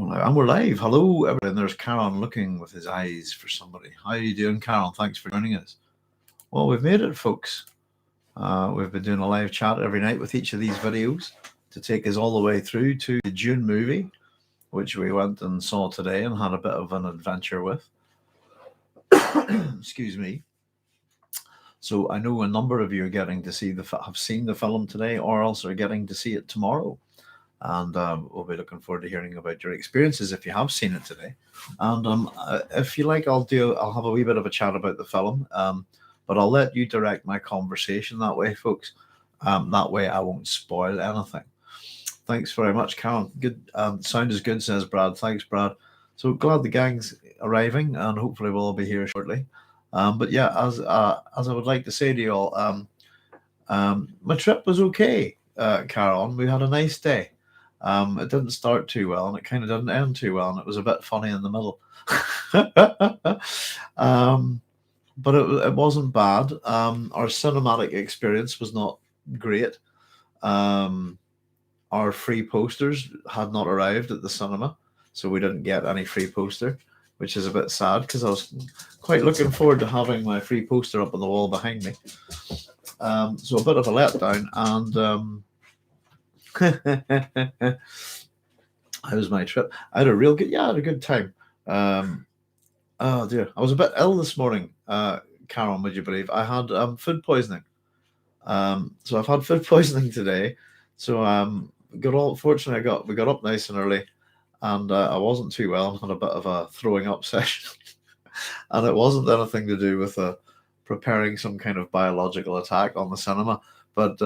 And we're live. Hello, everyone. There's Karen looking with his eyes for somebody. How are you doing, Karen? Thanks for joining us. Well, we've made it, folks. We've been doing a live chat every night with each of these videos to take us all the way through to the Dune movie, which we went and saw today and had a bit of an adventure with. Excuse me. So I know a number of you are getting to see have seen the film today, or else are getting to see it tomorrow. And we'll be looking forward to hearing about your experiences if you have seen it today. And if you like, I'll have a wee bit of a chat about the film, but I'll let you direct my conversation that way, folks. That way I won't spoil anything. Thanks very much, Karen. Good. Sound is good, says Brad. Thanks, Brad. So glad the gang's arriving, and hopefully we'll all be here shortly. But yeah, as I would like to say to you all, my trip was okay, Karen. We had a nice day. It didn't start too well, and it kind of didn't end too well, and it was a bit funny in the middle. But it wasn't bad. Our cinematic experience was not great. Our free posters had not arrived at the cinema, so we didn't get any free poster, which is a bit sad because I was quite looking forward to having my free poster up on the wall behind me. So a bit of a letdown, and how was my trip? I had a real good, I had a good time. Oh dear, I was a bit ill this morning, Karen. Would you believe I had food poisoning? So I've had food poisoning today. So fortunately, we got up nice and early, and I wasn't too well and had a bit of a throwing up session, and it wasn't anything to do with preparing some kind of biological attack on the cinema, but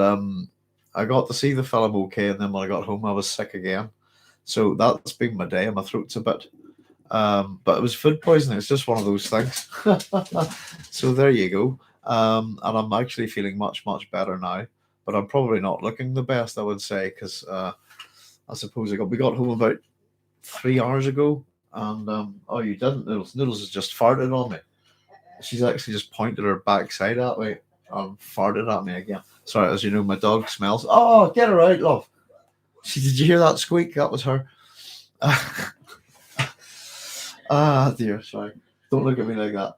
I got to see the film okay, and then when I got home, I was sick again. So that's been my day, and my throat's a bit. But it was food poisoning. It's just one of those things. So there you go. And I'm actually feeling much, much better now. But I'm probably not looking the best, I would say, because I suppose we got home about 3 hours ago, and oh, you didn't, Noodles. Noodles has just farted on me. She's actually just pointed her backside at me and farted at me again. Sorry, as you know, my dog smells. Oh, get her out, love. Did you hear that squeak? That was her. Dear, sorry. Don't look at me like that.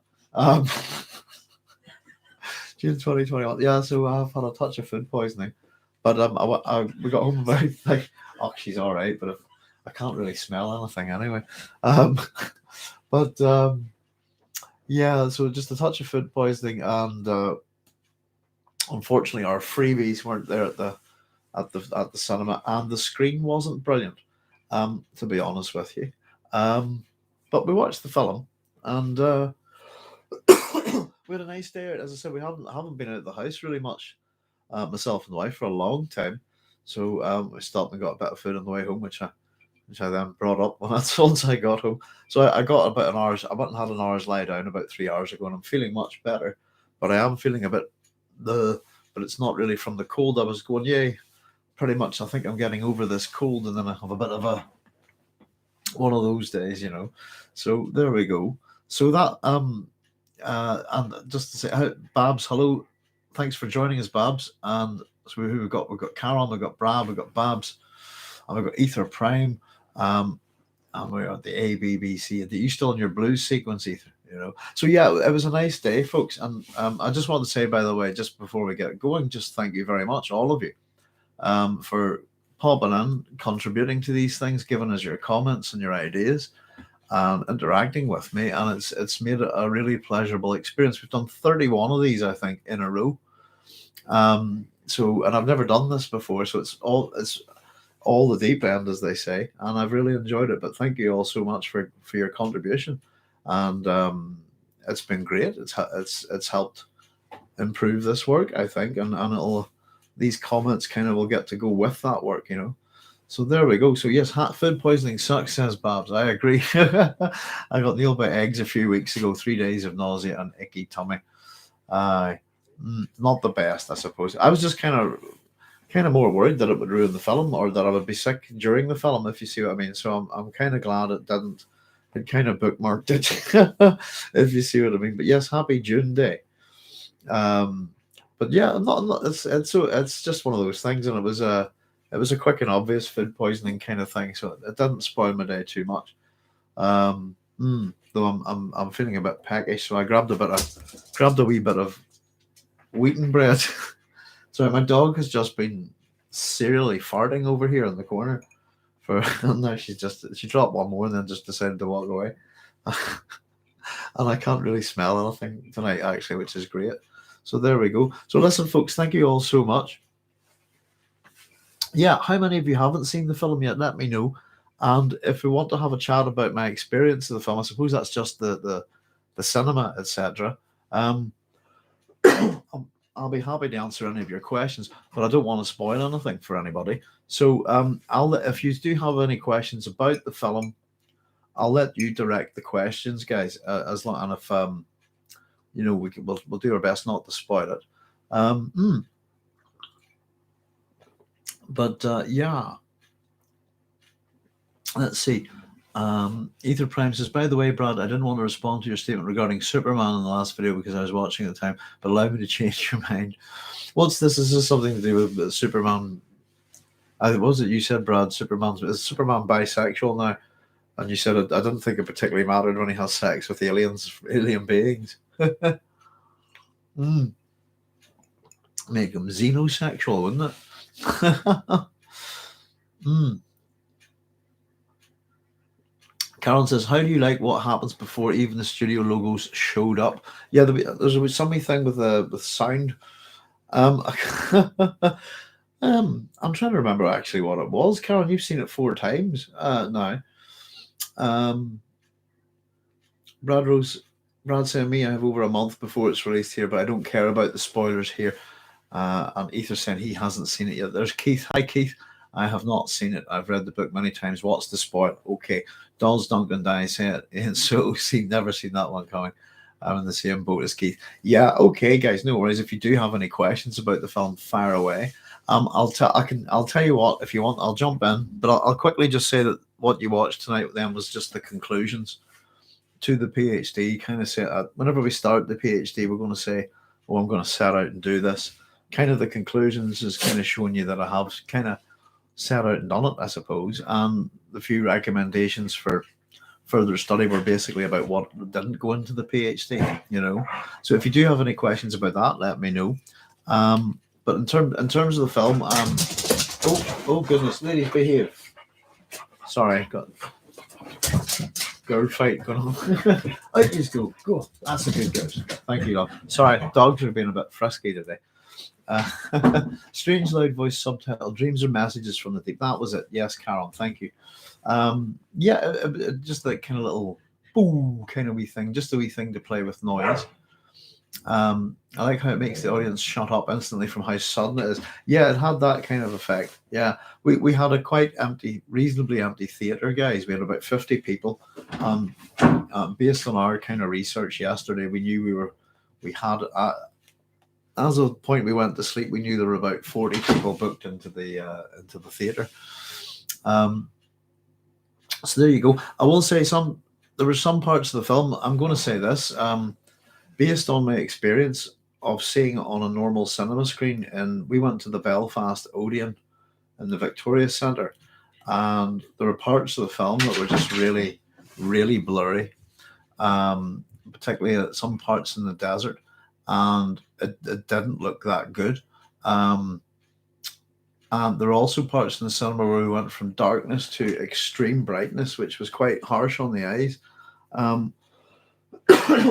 June 2021. Yeah, so I've had a touch of food poisoning. But we got home about, like, oh, she's all right, but I can't really smell anything anyway. Yeah, so just a touch of food poisoning, and unfortunately our freebies weren't there at the cinema, and the screen wasn't brilliant, to be honest with you. But we watched the film, and we had a nice day out. As I said, I haven't been out of the house really much, myself and the wife, for a long time. So we stopped and got a bit of food on the way home, which I then brought up once I got home. So I got about an hour's. I went and had an hour's lie down about 3 hours ago, and I'm feeling much better. But I am feeling a bit but it's not really from the cold. I was going, yay, pretty much. I think I'm getting over this cold, and then I have a bit of one of those days, you know. So there we go. So that and just to say, Babs, hello, thanks for joining us, Babs. And so who we've got Karen, we've got Brad, we've got Babs, and we've got Ether Prime, and we're at the A, B, B, C. Are you still in your blues sequence, Ether? You know. So yeah, it was a nice day, folks. And I just want to say, by the way, just before we get going, just thank you very much, all of you, for popping in, contributing to these things, giving us your comments and your ideas, and interacting with me. And it's made it a really pleasurable experience. We've done 31 of these, I think, in a row. So, and I've never done this before, so it's all the deep end, as they say, and I've really enjoyed it. But thank you all so much for your contribution, and it's been great. It's helped improve this work, I think, and these comments kind of will get to go with that work, you know. So there we go. So yes, food poisoning sucks, says Babs. I agree. I got nailed by eggs a few weeks ago. 3 days of nausea and icky tummy. Not the best, I suppose. I was just kind of more worried that it would ruin the film, or that I would be sick during the film, if you see what I mean. So I'm kind of glad it didn't. It kind of bookmarked it, if you see what I mean. But yes, happy June Day. But yeah, it's just one of those things, and it it was a quick and obvious food poisoning kind of thing, so it didn't spoil my day too much. Though I'm feeling a bit peckish, so I grabbed a wee bit of wheaten bread. Sorry, my dog has just been serially farting over here in the corner. And now she dropped one more and then just decided to walk away. And I can't really smell anything tonight actually, which is great. So there we go. So listen, folks, thank you all so much. Yeah, how many of you haven't seen the film yet? Let me know. And if we want to have a chat about my experience of the film, I suppose that's just the cinema, etc. Um, I'll be happy to answer any of your questions, but I don't want to spoil anything for anybody. So if you do have any questions about the film, I'll let you direct the questions, guys. As long, and if we'll do our best not to spoil it. But yeah, let's see. Ether Prime says, by the way, Brad, I didn't want to respond to your statement regarding Superman in the last video because I was watching at the time, but allow me to change your mind. What's this? Is this something to do with Superman? What was it you said, Brad? Is Superman bisexual now? And you said, I didn't think it particularly mattered when he has sex with alien beings. Make him xenosexual, wouldn't it? Karen says, how do you like what happens before even the studio logos showed up? Yeah, there's something thing with sound. I'm trying to remember actually what it was. Karen, you've seen it 4 times now. Brad saying, me, I have over a month before it's released here, but I don't care about the spoilers here. And Ether saying he hasn't seen it yet. There's Keith. Hi, Keith. I have not seen it. I've read the book many times. What's the spoil? Okay. Dolls Duncan dies saying it. So never seen that one coming. I'm in the same boat as Keith. Yeah, okay, guys, no worries. If you do have any questions about the film, fire away. I'll tell you what, if you want, I'll jump in, but I'll quickly just say that what you watched tonight then was just the conclusions to the PhD. Kind of say whenever we start the PhD, we're going to say, "Oh, I'm going to set out and do this." Kind of the conclusions is kind of showing you that I have kind of set out and done it, I suppose. And the few recommendations for further study were basically about what didn't go into the PhD. So if you do have any questions about that, let me know. But in terms of the film, oh goodness, ladies, behave. Sorry, got girl fight going on. Out you go. That's a good girl. Thank you, love. Sorry, dogs are being a bit frisky today. Strange loud voice subtitle, dreams or messages from the deep. That was it. Yes, Carol, thank you. Just that kind of little boo kind of wee thing, just a wee thing to play with noise. I like how it makes the audience shut up instantly from how sudden it is. Yeah, it had that kind of effect. Yeah, we had a quite reasonably empty theatre, guys. We had about 50 people. Based on our kind of research yesterday, we knew we had as of the point we went to sleep, we knew there were about 40 people booked into the theatre. So there you go. I will say there were some parts of the film. I'm going to say this, based on my experience of seeing it on a normal cinema screen, and we went to the Belfast Odeon in the Victoria Centre, and there were parts of the film that were just really, really blurry, particularly at some parts in the desert, and it didn't look that good. And there are also parts in the cinema where we went from darkness to extreme brightness, which was quite harsh on the eyes.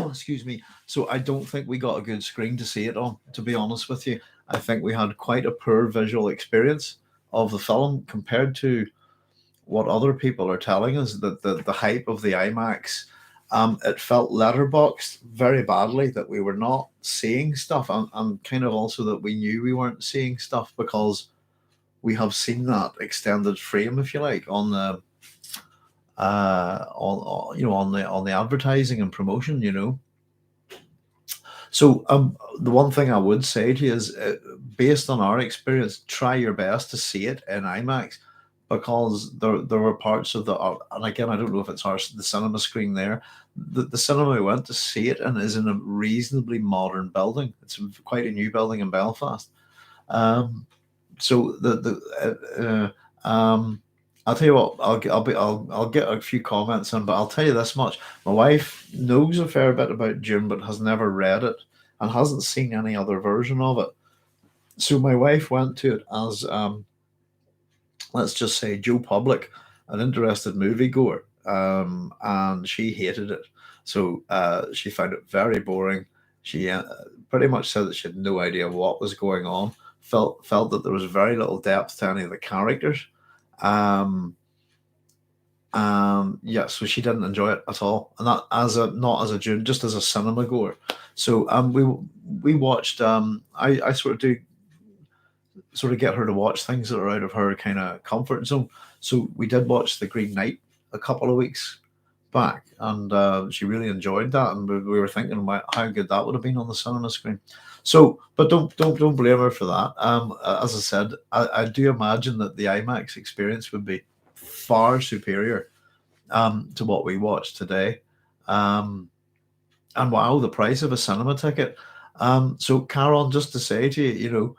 Excuse me. So I don't think we got a good screen to see it on, to be honest with you. I think we had quite a poor visual experience of the film compared to what other people are telling us, that the hype of the IMAX. It felt letterboxed very badly, that we were not seeing stuff, and kind of also that we knew we weren't seeing stuff because we have seen that extended frame, if you like, on the on the advertising and promotion. So the one thing I would say to you is, based on our experience, try your best to see it in IMAX, because there were parts of and again, I don't know if it's the cinema screen there. The cinema we went to see it in is in a reasonably modern building. It's quite a new building in Belfast. So I'll tell you what, I'll get a few comments in, but I'll tell you this much: my wife knows a fair bit about Dune, but has never read it and hasn't seen any other version of it. So my wife went to it as let's just say Joe Public, an interested moviegoer, and she hated it. So she found it very boring. She pretty much said that she had no idea what was going on. Felt that there was very little depth to any of the characters. Um, yeah, so she didn't enjoy it at all, and that as a not as a June, just as a cinema goer. So we watched. I sort of get her to watch things that are out of her kind of comfort zone. So we did watch The Green Knight a couple of weeks back, and she really enjoyed that. And we were thinking about how good that would have been on the cinema screen. So, but don't blame her for that. As I said, I do imagine that the IMAX experience would be far superior to what we watched today. Um, and wow, the price of a cinema ticket. So, Caron, just to say to you,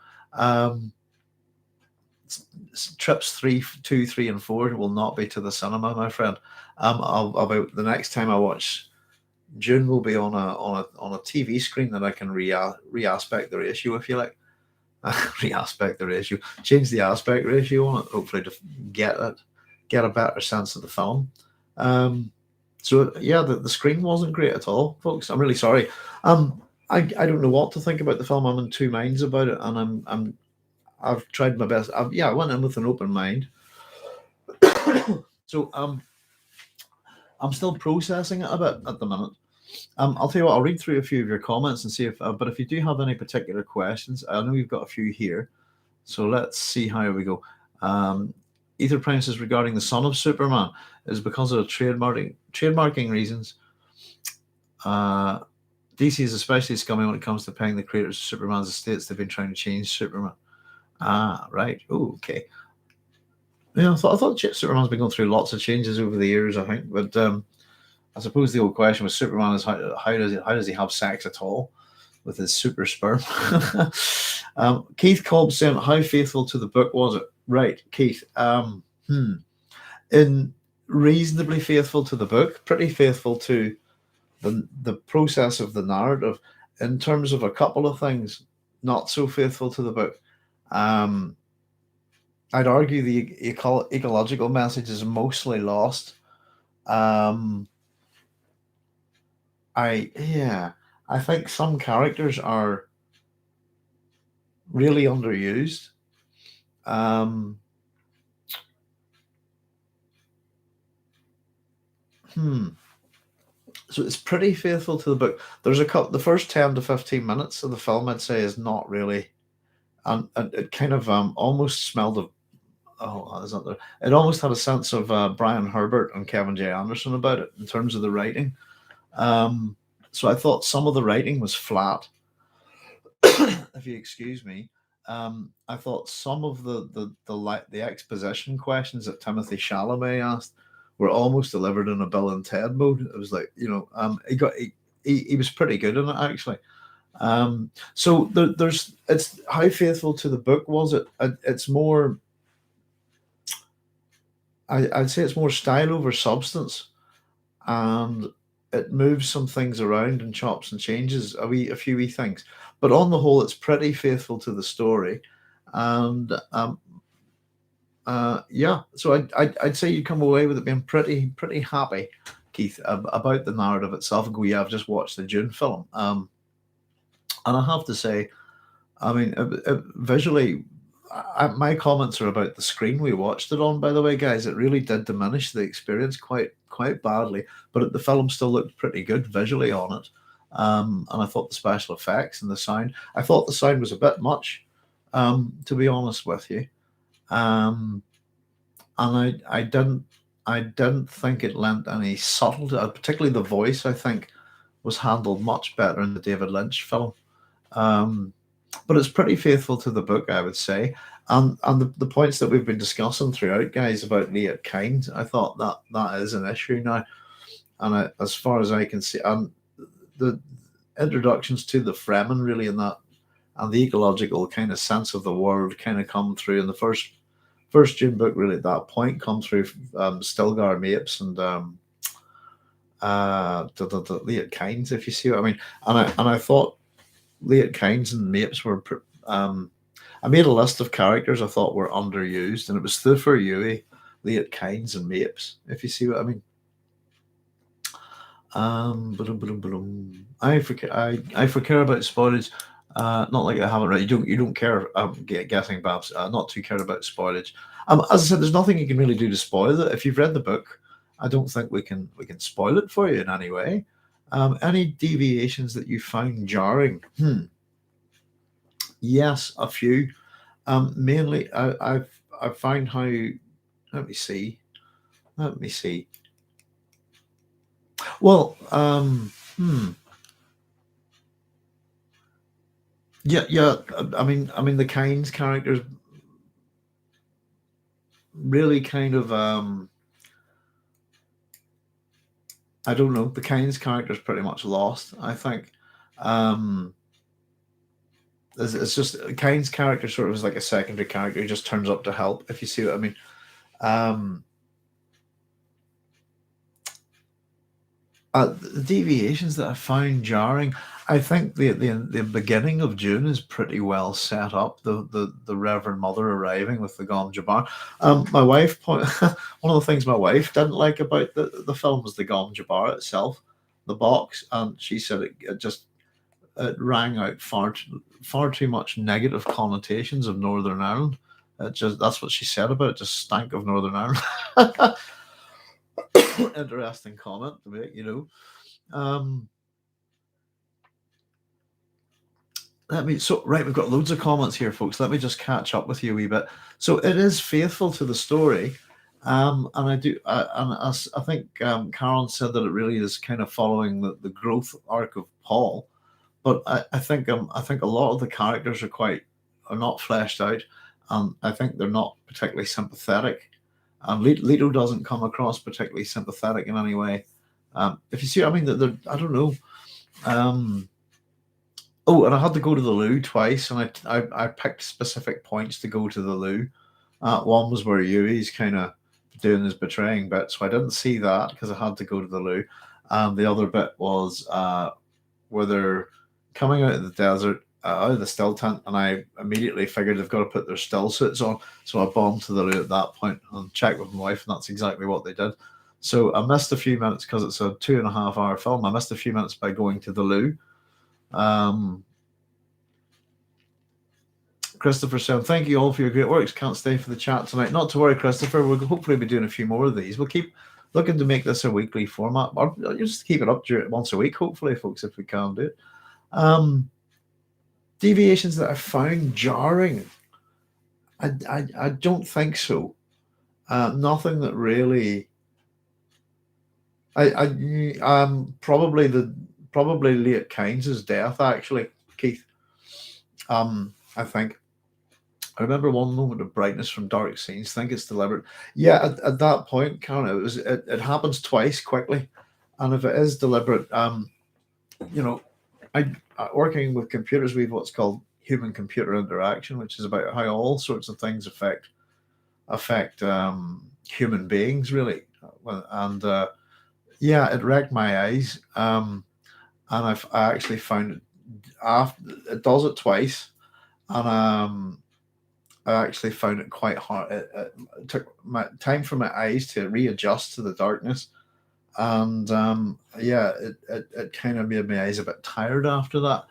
trips 3, 2, 3, and 4 will not be to the cinema, my friend. About the next time I watch June will be on a TV screen that I can re-aspect the ratio, if you like. Re-aspect the ratio, change the aspect ratio on it, hopefully to get a better sense of the film. So yeah, the screen wasn't great at all, folks. I'm really sorry. I don't know what to think about the film. I'm in two minds about it, and I've tried my best. I went in with an open mind. So I'm still processing it a bit at the minute. I'll tell you what. I'll read through a few of your comments and see if. But if you do have any particular questions, I know we've got a few here. So let's see how we go. Ether Prime says regarding the Son of Superman is because of trademarking reasons. DC is especially scummy when it comes to paying the creators of Superman's estates. They've been trying to change Superman. Ah, right. Oh, okay. Yeah, I thought Superman's been going through lots of changes over the years. I think, but I suppose the old question with Superman is how does he have sex at all with his super sperm? Keith Cobb saying, "How faithful to the book was it?" Right, Keith. In reasonably faithful to the book, pretty faithful to the process of the narrative. In terms of a couple of things, not so faithful to the book. I'd argue the ecological message is mostly lost. I think some characters are really underused. Um, So it's pretty faithful to the book. There's the first 10 to 15 minutes of the film, I'd say, is not really, and it kind of almost smelled of. Oh, is that there? It almost had a sense of Brian Herbert and Kevin J. Anderson about it in terms of the writing. So I thought some of the writing was flat. If you excuse me, I thought some of the exposition questions that Timothy Chalamet asked were almost delivered in a Bill and Ted mode. It was like he was pretty good in it actually. So there's it's how faithful to the book was it? It's more. I'd say it's more style over substance, and it moves some things around and chops and changes a few wee things. But on the whole, it's pretty faithful to the story, and yeah. So I'd say you come away with it being pretty happy, Keith, about the narrative itself. And go, yeah, I've just watched the Dune film, and I have to say, I mean, visually, my comments are about the screen we watched it on. By the way, guys, it really did diminish the experience quite badly. But the film still looked pretty good visually on it, and I thought the special effects and the sound. I thought the sound was a bit much, to be honest with you, and I didn't think it lent any subtlety. Particularly the voice, I think, was handled much better in the David Lynch film. Um, but it's pretty faithful to the book, I would say. And the points that we've been discussing throughout, guys, about Liet Kynes, I thought that is an issue now. And as far as I can see, and the introductions to the Fremen really in that and the ecological kind of sense of the world kind of come through in the first Dune book. Really, at that point, come through Stilgar Mapes and the Leah Kynes, if you see what I mean. And I thought Leah Kynes and Mapes were. I made a list of characters I thought were underused, and it was Thufir Yui, Leah Kynes, and Mapes, if you see what I mean. I forget. I forget about spoilage. Not like I haven't read. You don't care. Guessing, Babs. Not too care about spoilage. As I said, there's nothing you can really do to spoil it. If you've read the book, I don't think we can spoil it for you in any way. Any deviations that you find jarring? Yes, a few. Mainly, I find how. Let me see. Let me see. Well, yeah, yeah. I mean, the Kynes characters really kind of. I don't know. The Kynes character's pretty much lost. I think. Um, it's just Kynes character sort of is like a secondary character. He just turns up to help. If you see what I mean. Um, the deviations that I found jarring, I think the beginning of June is pretty well set up. The Reverend Mother arriving with the Gom Jabbar. My wife one of the things my wife didn't like about the film was the Gom Jabbar itself, the box, and she said it just it rang out far too much negative connotations of Northern Ireland. It just that's what she said about it. Just stank of Northern Ireland. Interesting comment to make, you know. Um, Let me so right, we've got loads of comments here, folks. Let me just catch up with you a wee bit. So it is faithful to the story, and I think Karen said that it really is kind of following the growth arc of Paul. But I think a lot of the characters are not fleshed out, and I think they're not particularly sympathetic. And Leto doesn't come across particularly sympathetic in any way. If you see what I mean, that I don't know. Um, Oh, and I had to go to the loo twice, and I picked specific points to go to the loo. One was where Yui's kind of doing his betraying bit, so I didn't see that because I had to go to the loo. And the other bit was where they're coming out of the desert, out of the still tent, and I immediately figured they've got to put their still suits on. So I bombed to the loo at that point and checked with my wife, and that's exactly what they did. So I missed a few minutes because it's a 2.5 hour film. I missed a few minutes by going to the loo. Um, Christopher saying, thank you all for your great works. Can't stay for the chat tonight. Not to worry, Christopher. We'll hopefully be doing a few more of these. We'll keep looking to make this a weekly format, or just keep it up once a week, hopefully, folks, if we can do it. Deviations that I found jarring. I don't think so. Nothing that really. Probably Leah Kynes' death, actually, Keith. I think. I remember one moment of brightness from dark scenes. I think it's deliberate. Yeah, at that point, Karen, it happens twice quickly, and if it is deliberate, you know, working with computers, we have what's called human computer interaction, which is about how all sorts of things affect human beings, really. And yeah, it wrecked my eyes, and I actually found it after it does it twice, and I actually found it quite hard. It took my time for my eyes to readjust to the darkness, and yeah, it kind of made my eyes a bit tired after that.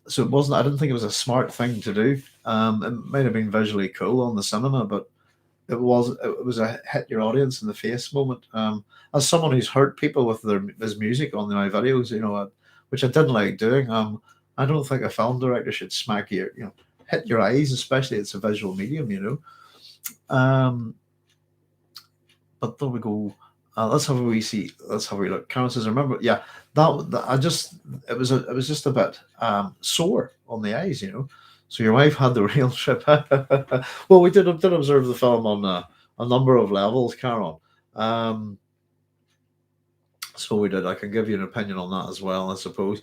So it wasn't. I didn't think it was a smart thing to do. It might have been visually cool on the cinema, but it was a hit your audience in the face moment. As someone who's hurt people with his music on my videos, which I didn't like doing. I don't think a film director should smack hit your eyes, especially it's a visual medium. But there we go. Let's have a wee see. Let's have a wee look. Karen says, "Remember, yeah, that I just it was just a bit sore on the eyes. So your wife had the real trip. Well, we did observe the film on a number of levels, Karen. Um, so we did. I can give you an opinion on that as well, I suppose.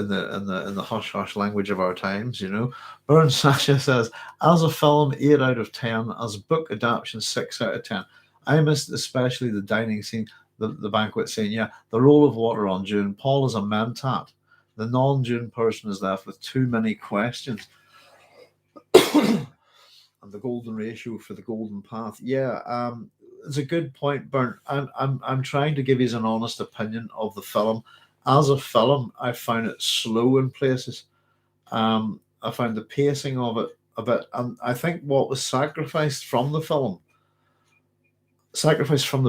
in the hush hush language of our times, you know. Burn Sasha says, as a film, 8 out of 10. As a book adaptation, 6 out of 10. I missed especially the dining scene, the banquet scene. Yeah, the role of water on Dune. Paul is a mentat. The non-Dune person is left with too many questions. And the golden ratio for the golden path. Yeah, it's a good point, Burnt. I'm trying to give you an honest opinion of the film. As a film, I found it slow in places. I found the pacing of it a bit, and I think what was sacrificed from the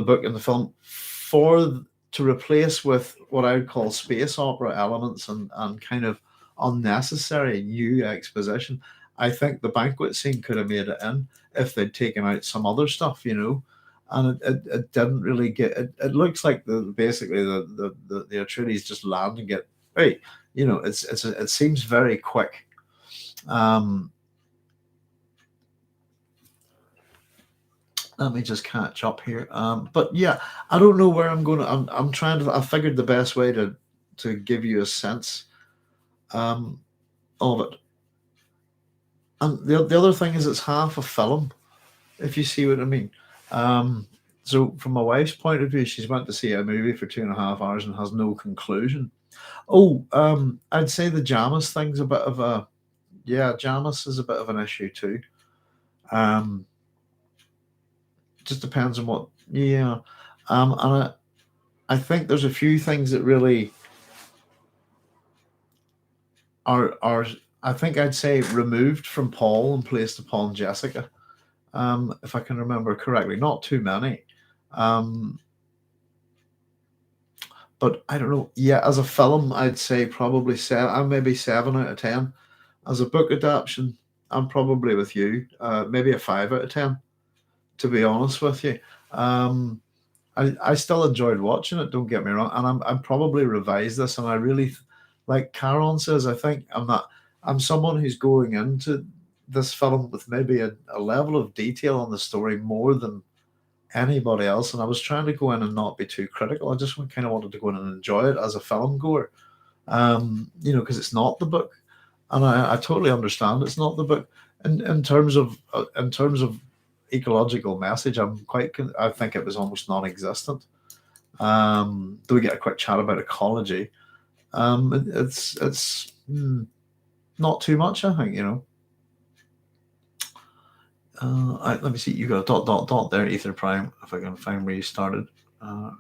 book and the film for to replace with what I would call space opera elements and kind of unnecessary new exposition. I think the banquet scene could have made it in if they'd taken out some other stuff, you know. And it didn't really get it. It looks like basically the Atreides just land and get right. You know, it seems very quick. Um, Let me just catch up here. But yeah, I don't know where I'm going to. I'm trying to. I figured the best way to give you a sense um, of it. And the other thing is, it's half a film, if you see what I mean. Um, so from my wife's point of view, she's went to see a movie for 2.5 hours and has no conclusion. Oh, I'd say the Jamis thing's a bit of a yeah. Jamis is a bit of an issue too. Um, just depends on what yeah. And I think there's a few things that really are I think I'd say removed from Paul and placed upon Jessica. If I can remember correctly, not too many. Um, but I don't know. Yeah, as a film, I'd say probably seven. I'm maybe 7 out of 10. As a book adaptation, I'm probably with you. Maybe a 5 out of 10. To be honest with you, um, I still enjoyed watching it. Don't get me wrong, and I'm probably revise this, and I really like Caron says. I think I'm someone who's going into this film with maybe a level of detail on the story more than anybody else, and I was trying to go in and not be too critical. I just kind of wanted to go in and enjoy it as a film goer, you know, because it's not the book, and I totally understand it's not the book. In terms of ecological message, I think it was almost non-existent. Do we get a quick chat about ecology? It's not too much, I think. You know. Let me see. You got a dot dot dot there, Ether Prime. If I can find where you started. Uh,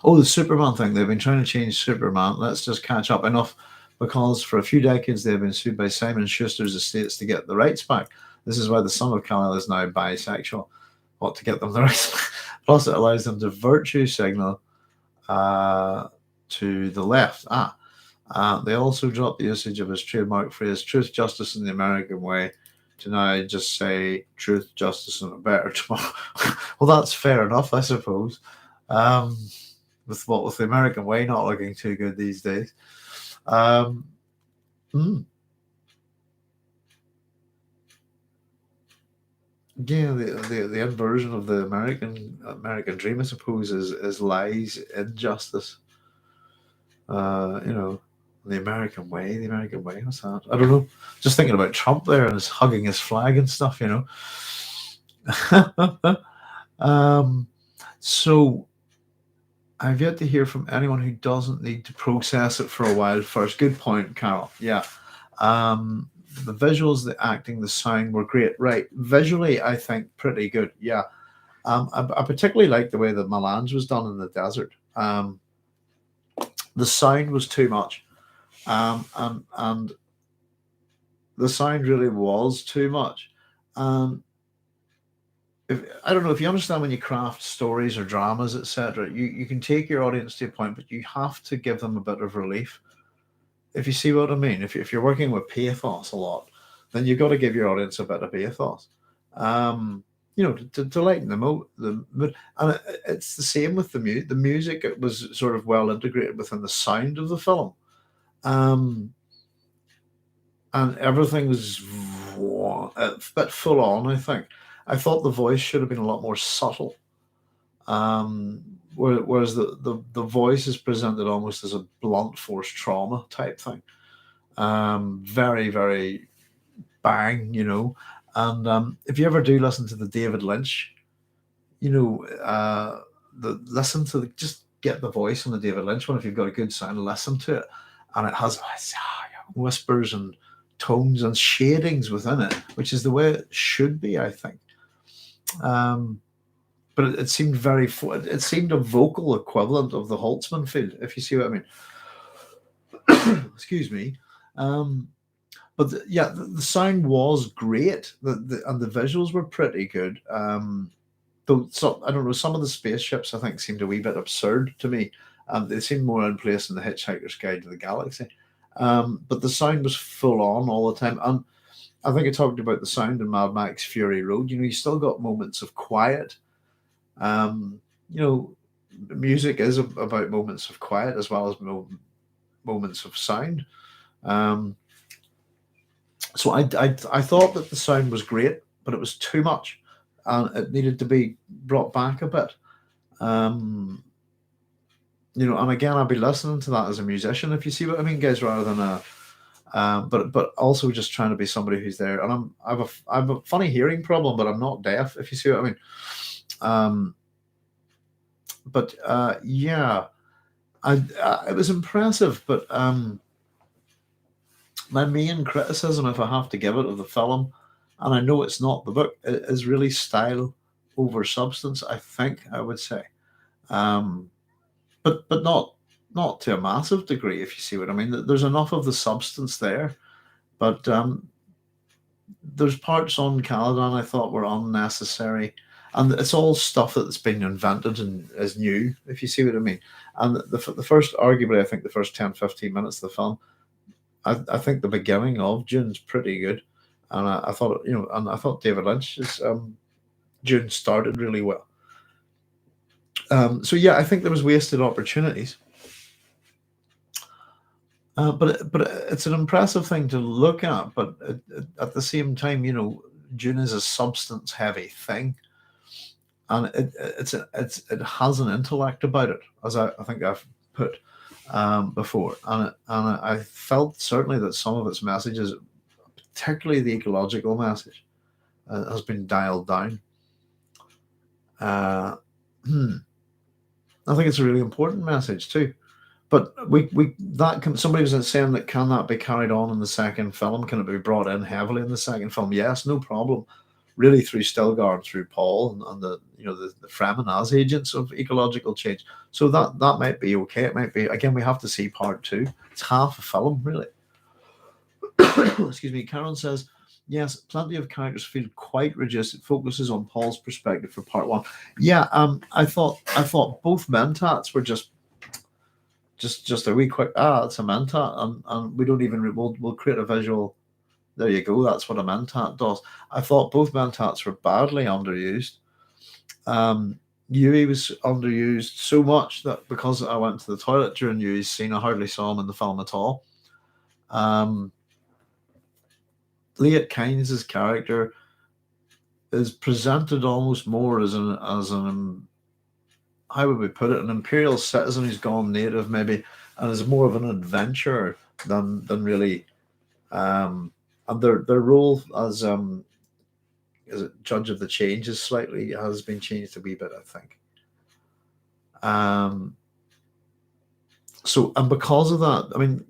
oh, the Superman thing. They've been trying to change Superman. Let's just catch up enough because for a few decades they've been sued by Simon Schuster's estates to get the rights back. This is why the son of Kal-El is now bisexual. What to get them the rights back? Plus, it allows them to virtue signal to the left. They also dropped the usage of his trademark phrase "truth, justice, in the American way" to now just say "truth, justice, and a better tomorrow." Well, that's fair enough, I suppose. Um, with the American way not looking too good these days. Um, hmm. Yeah, the inversion of the American dream, I suppose, is lies, injustice. You know, the American way, the American way. What's that? I don't know. Just thinking about Trump there and his hugging his flag and stuff. You know. um, so I've yet to hear from anyone who doesn't need to process it for a while first. Good point, Carol. Yeah. The visuals, the acting, the sound were great. Right. Visually, I think pretty good. Yeah. I particularly like the way that Melange was done in the desert. The sound was too much. And the sound really was too much. I don't know if you understand when you craft stories or dramas, etc. You can take your audience to a point, but you have to give them a bit of relief. If you see what I mean, if you're working with pathos a lot, then you've got to give your audience a bit of pathos. You know, to lighten the mood. And it's the same with the music. The music, it was sort of well integrated within the sound of the film. Um, and everything was a bit full on. I thought the voice should have been a lot more subtle. Whereas the voice is presented almost as a blunt force trauma type thing. Very, very bang, you know. And if you ever do listen to the David Lynch, you know, listen to just get the voice on the David Lynch one. If you've got a good sound, listen to it, and it has whispers and tones and shadings within it, which is the way it should be, I think. Um, but it seemed it seemed a vocal equivalent of the Holtzman field, if you see what I mean. Excuse me. Um, but yeah, the sound was great, and the visuals were pretty good. Though I don't know, some of the spaceships I think seemed a wee bit absurd to me. They seemed more in place in the Hitchhiker's Guide to the Galaxy. But the sound was full on all the time, and I think I talked about the sound in Mad Max Fury Road. You know, you still got moments of quiet. You know, music is about moments of quiet as well as moments of sound. Um, so I thought that the sound was great, but it was too much, and it needed to be brought back a bit. Um, you know, and again, I'd be listening to that as a musician, if you see what I mean, guys, rather than a. But also just trying to be somebody who's there, and I have a funny hearing problem, but I'm not deaf, if you see what I mean. Um, but yeah, it was impressive, but my main criticism, if I have to give it, of the film, and I know it's not the book, is really style over substance. I think I would say, um, but not to a massive degree, if you see what I mean. There's enough of the substance there, but there's parts on Caladan I thought were unnecessary, and it's all stuff that's been invented and is new, if you see what I mean. And the first, arguably, I think the first 10, 15 minutes of the film, I think the beginning of Dune's pretty good, and I thought, you know, and I thought David Lynch's Dune started really well. So yeah, I think there was wasted opportunities, but it's an impressive thing to look at. But at the same time, you know, Dune is a substance heavy thing, and it has an intellect about it, as I think I've put before, and I felt certainly that some of its messages, particularly the ecological message, has been dialed down. Uh, hmm, I think it's a really important message too. But we that can, somebody was saying that, can that be carried on in the second film? Can it be brought in heavily in the second film? Yes, no problem. Really, through Stilgar and through Paul and the, you know, the Fremen as agents of ecological change. So that might be okay. It might be, again, we have to see part two. It's half a film, really. Excuse me. Karen says, yes, plenty of characters feel quite reduced. It focuses on Paul's perspective for part one. Yeah, I thought both mentats were just a wee quick, it's a mentat, and we don't even we'll create a visual. There you go. That's what a mentat does. I thought both mentats were badly underused. Yui was underused so much that because I went to the toilet during Yui's scene, I hardly saw him in the film at all. Liet Kynes' character is presented almost more as an how would we put it, an imperial citizen who's gone native, maybe, and is more of an adventurer than really. And their role as a judge of the changes slightly has been changed a wee bit, I think. Um, so, and because of that, I mean,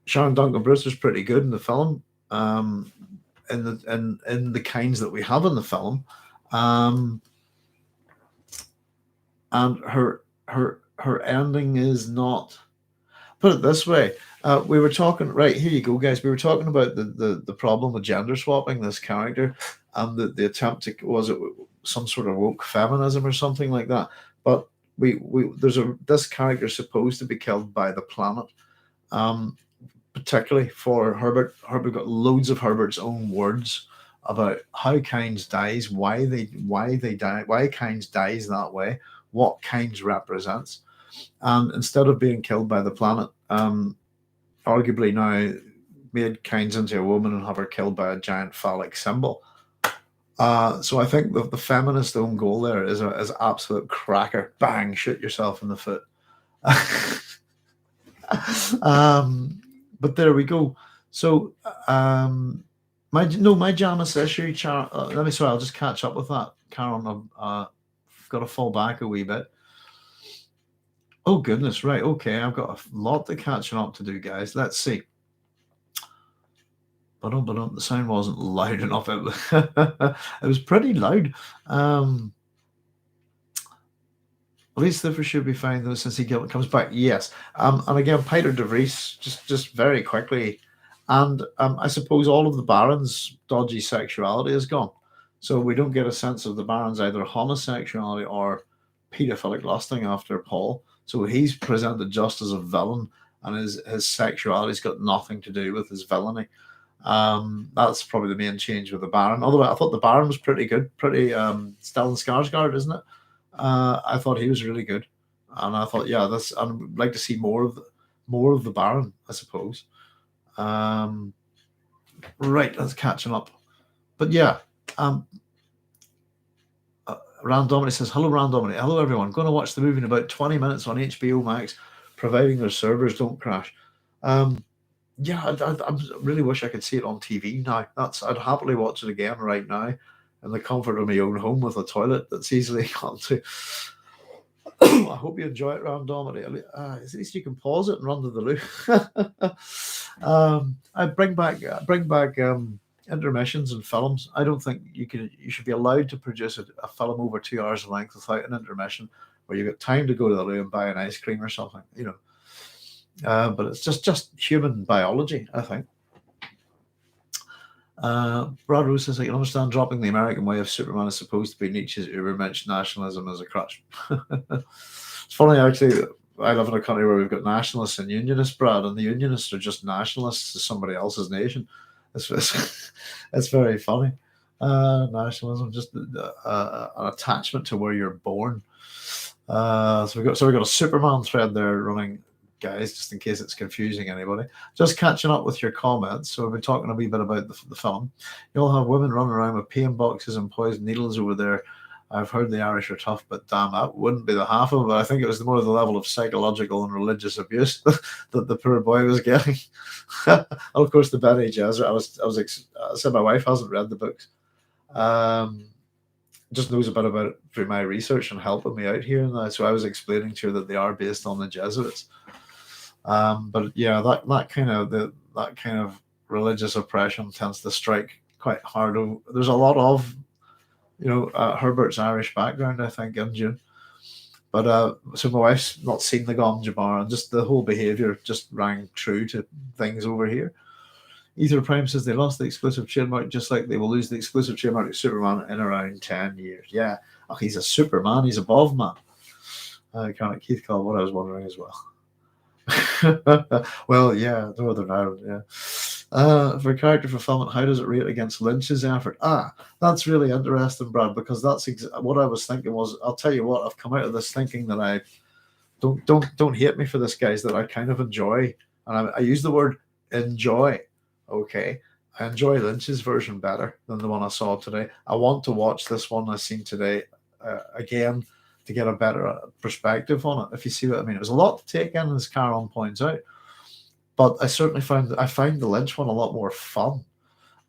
Sharon Duncan Brewster's pretty good in the film, in the kinds that we have in the film, um, and her ending is not. Put it this way, we were talking, right, here you go, guys. We were talking about the problem with gender swapping this character, and the attempt to, was it some sort of woke feminism or something like that. But we there's a this character supposed to be killed by the planet, um, particularly for Herbert. Herbert got loads of Herbert's own words about how Kynes dies, why they die, why Kynes dies that way, what Kynes represents. And instead of being killed by the planet, arguably now made Kynes into a woman and have her killed by a giant phallic symbol. So I think the feminist own goal there is absolute cracker. Bang, shoot yourself in the foot. um, But there we go. So my no my Janus issue. Let me sorry. I'll just catch up with that, Karen. I've got to fall back a wee bit. Oh goodness, right? Okay, I've got a lot to catching up to do, guys. Let's see. But the sound wasn't loud enough. It was pretty loud. At least Clifford should be fine though since he comes back. Yes. And again, Peter de Vries, just very quickly, and I suppose all of the Baron's dodgy sexuality is gone, so we don't get a sense of the Baron's either homosexuality or paedophilic lusting after Paul. So he's presented just as a villain, and his sexuality's got nothing to do with his villainy. That's probably the main change with the Baron. Although I thought the Baron was pretty good, pretty Stellan Skarsgård, isn't it? I thought he was really good, and I thought, yeah, this I'd like to see more of the Baron, I suppose. Right, let's catch him up. But yeah, Randomity says, "Hello, Randomity. Hello, everyone. Going to watch the movie in about 20 minutes on HBO Max, providing their servers don't crash." Yeah, I really wish I could see it on TV now. I'd happily watch it again right now in the comfort of my own home with a toilet that's easily gone to. I hope you enjoy it, Randomity. At least you can pause it and run to the loo. I bring back intermissions in films. I don't think you should be allowed to produce a film over 2 hours in length without an intermission, where you've got time to go to the loo and buy an ice cream or something. But it's just human biology, I think. Brad Rose says, I can understand dropping the American way of Superman is supposed to be Nietzsche's Übermensch nationalism as a crutch. It's funny, actually. I live in a country where we've got nationalists and unionists, Brad, and the unionists are just nationalists to somebody else's nation. It's very funny. Nationalism, just an attachment to where you're born. So we got a Superman thread there running, guys, just in case it's confusing anybody. Just catching up with your comments. So we've been talking a wee bit about the film. You'll have women running around with pain boxes and poison needles over there. I've heard the Irish are tough, but damn, that wouldn't be the half of it. I think it was more of the level of psychological and religious abuse that the poor boy was getting. And of course, the Bene Gesserit. I said my wife hasn't read the books. Just knows a bit about it through my research and helping me out here and now. So I was explaining to her that they are based on the Jesuits. But yeah, that kind of religious oppression tends to strike quite hard. There's a lot of Herbert's Irish background, I think, in Dune. But so my wife's not seen the Gom Jabbar, and just the whole behaviour just rang true to things over here. Ether Prime says they lost the exclusive trademark just like they will lose the exclusive trademark to Superman in around 10 years. Yeah. Oh, he's a Superman, he's above man. Keith called what I was wondering as well. Well, yeah, Northern Ireland, yeah. For character fulfillment, how does it rate against Lynch's effort? That's really interesting, Brad, because that's what I was thinking was, I'll tell you what, I've come out of this thinking that I don't hate me for this, guys, that I kind of enjoy, and I use the word enjoy. Okay, I enjoy Lynch's version better than the one I saw today. I want to watch this one I've seen today again to get a better perspective on it, if you see what I mean. It was a lot to take in, as Caron points out, but I certainly find the Lynch one a lot more fun.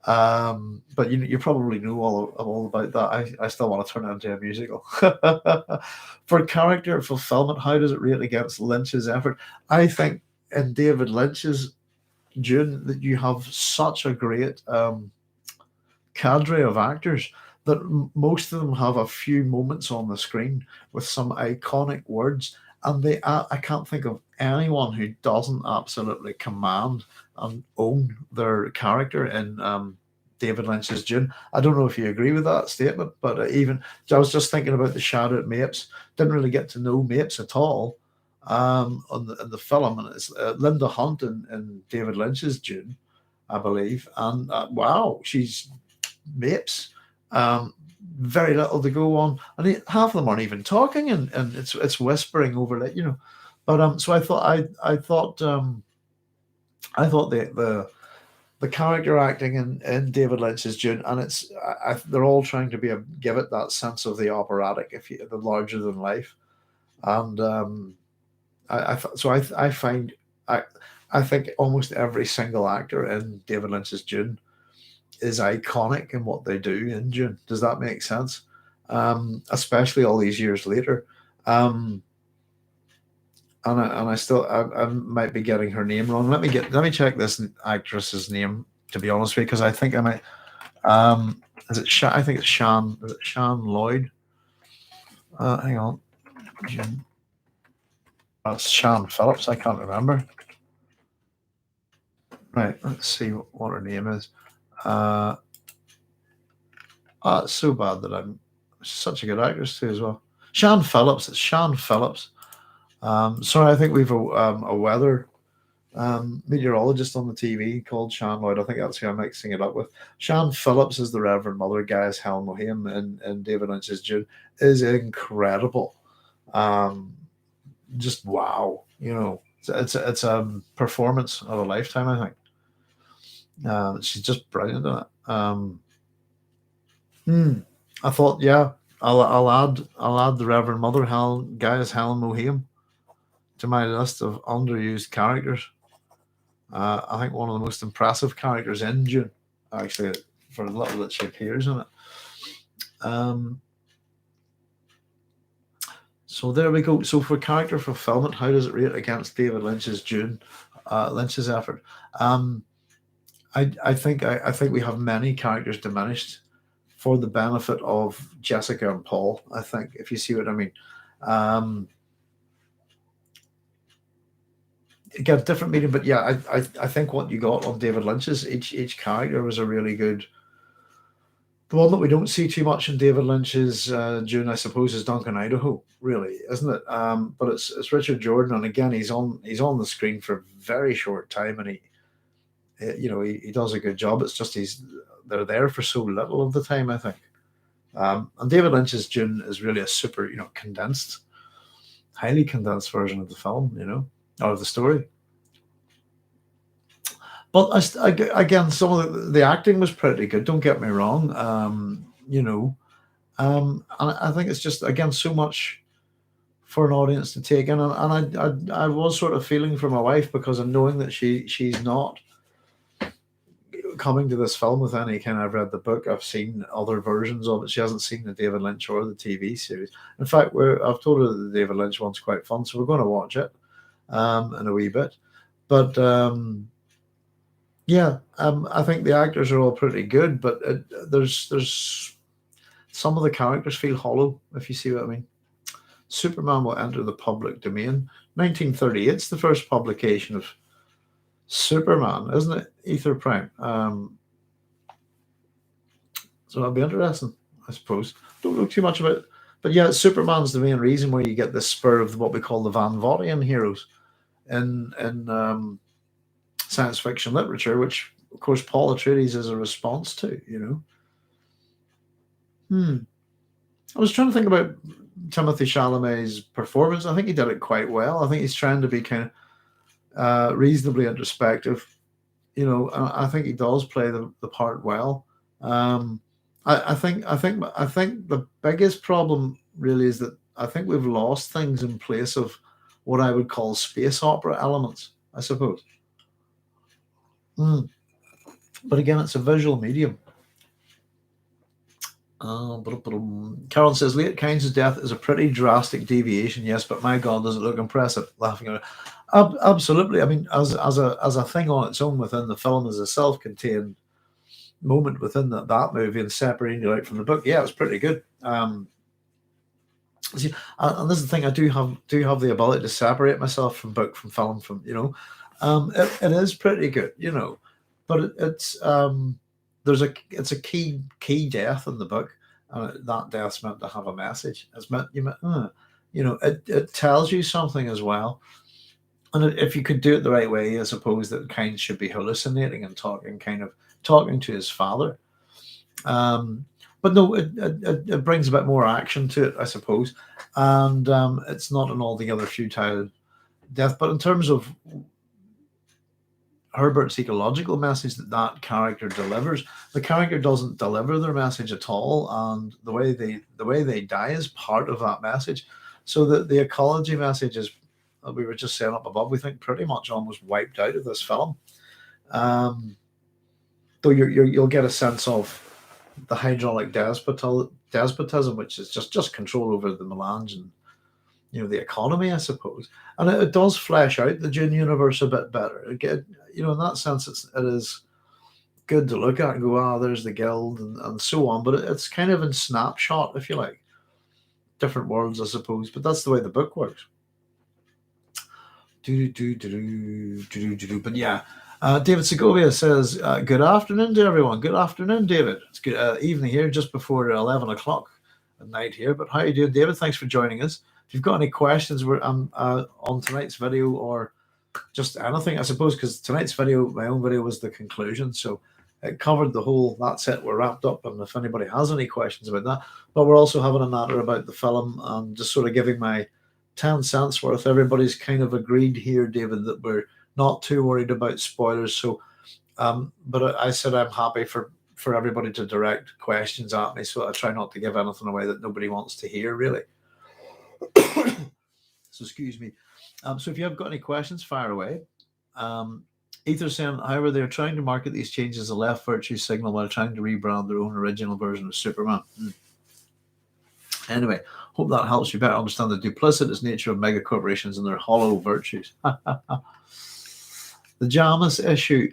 But you probably know all about that. I still want to turn it into a musical. For character fulfillment, how does it rate against Lynch's effort? I think in David Lynch's Dune that you have such a great cadre of actors that most of them have a few moments on the screen with some iconic words, and I can't think of anyone who doesn't absolutely command and own their character in David Lynch's Dune. I don't know if you agree with that statement, but even I was just thinking about the Shadowed Mapes. Didn't really get to know Mapes at all in the film, and it's Linda Hunt in David Lynch's Dune, I believe, and wow, she's Mapes. Very little to go on, and half of them aren't even talking, and it's whispering over it, But so I thought the character acting in David Lynch's Dune, and they're all trying to give it that sense of the operatic, the larger than life, and I find I I think almost every single actor in David Lynch's Dune is iconic in what they do in Dune. Does that make sense? Especially all these years later. Um, and I still I might be getting her name wrong. Let me check this actress's name, to be honest with you, because I think I might. Is it I think it's Shan. Is it Shan Lloyd? Hang on. June. That's Shan Phillips. I can't remember. Right. Let's see what her name is. Uh, it's so bad that I'm such a good actress too as well. Shan Phillips. It's Shan Phillips. Sorry, I think we've a weather meteorologist on the TV called Shan Lloyd. I think that's who I'm mixing it up with. Shan Phillips is the Reverend Mother. Gaius Helen Moham in David Lynch's Dune is incredible. Um, just wow, it's a performance of a lifetime. I think she's just brilliant in it. Hmm, I thought, yeah, I'll add the Reverend Mother Gaius Helen Moham to my list of underused characters. I think one of the most impressive characters in Dune, actually, for the little that she appears in it. Um, so there we go. So for character fulfillment, how does it rate against David Lynch's Dune, Lynch's effort? Um, I think we have many characters diminished for the benefit of Jessica and Paul. I think, if you see what I mean. Um, you get a different meaning, but yeah, I think what you got on David Lynch's each character was a really good. The one that we don't see too much in David Lynch's Dune, I suppose, is Duncan Idaho, really, isn't it? But it's Richard Jordan, and again, he's on the screen for a very short time, and he does a good job. It's just they're there for so little of the time, I think. And David Lynch's Dune is really a super, condensed, highly condensed version of the film, or of the story. But again, some of the acting was pretty good. Don't get me wrong. And I think it's just, again, so much for an audience to take in, and I was sort of feeling for my wife, because of knowing that she's not coming to this film with any kind of. I've read the book, I've seen other versions of it. She hasn't seen the David Lynch or the TV series. In fact, I've told her that the David Lynch one's quite fun, so we're going to watch it in a wee bit. But yeah, I think the actors are all pretty good, but there's some of the characters feel hollow, if you see what I mean. Superman will enter the public domain. 1938 is the first publication of Superman, isn't it? Ether Prime. So that'll be interesting, I suppose. Don't know too much about it. But yeah, Superman's the main reason where you get the spur of what we call the Van Votian heroes in science fiction literature, which, of course, Paul Atreides is a response to. Hmm. I was trying to think about Timothy Chalamet's performance. I think he did it quite well. I think he's trying to be kind of reasonably introspective. I think he does play the part well. I think the biggest problem really is that I think we've lost things in place of what I would call space opera elements, I suppose. Mm. But again, it's a visual medium. Carol says, Late Kynes' death is a pretty drastic deviation, yes, but my God, does it look impressive? Laughing at it. Absolutely. I mean, as a thing on its own within the film, as a self-contained moment within that movie, and separating it out from the book, yeah, it was pretty good. See, and this is the thing, I do have the ability to separate myself from book, from film, it is pretty good, but it's a key death in the book, and that death's meant to have a message. It's meant it tells you something as well. And if you could do it the right way, I suppose that Kynes should be hallucinating and talking to his father. But no, it brings a bit more action to it, I suppose, and it's not an altogether futile death. But in terms of Herbert's ecological message that character delivers, the character doesn't deliver their message at all, and the way they die is part of that message. So the ecology message is we were just saying up above, we think pretty much almost wiped out of this film. Um, though you'll get a sense of the hydraulic despotism, which is just control over the melange and the economy, I suppose. And it does flesh out the Dune universe a bit better. Again, in that sense, it is good to look at and go, there's the guild and so on. But it's kind of in snapshot, if you like, different worlds, I suppose. But that's the way the book works. But yeah, David Segovia says, good afternoon to everyone. Good afternoon, David. It's good evening here, just before 11 o'clock at night here. But how are you doing, David? Thanks for joining us. If you've got any questions on tonight's video or just anything, I suppose, because tonight's video, my own video, was the conclusion. So it covered the whole, that's it, we're wrapped up. And if anybody has any questions about that, but we're also having a natter about the film and just sort of giving my 10 cents worth. Everybody's kind of agreed here, David, that we're not too worried about spoilers. So, but I said I'm happy for everybody to direct questions at me. So I try not to give anything away that nobody wants to hear, really. So excuse me. So if you have got any questions, fire away. Ether's saying, however, they're trying to market these changes as a left virtue signal while trying to rebrand their own original version of Superman. Anyway, hope that helps you better understand the duplicitous nature of mega corporations and their hollow virtues. The Jamis issue.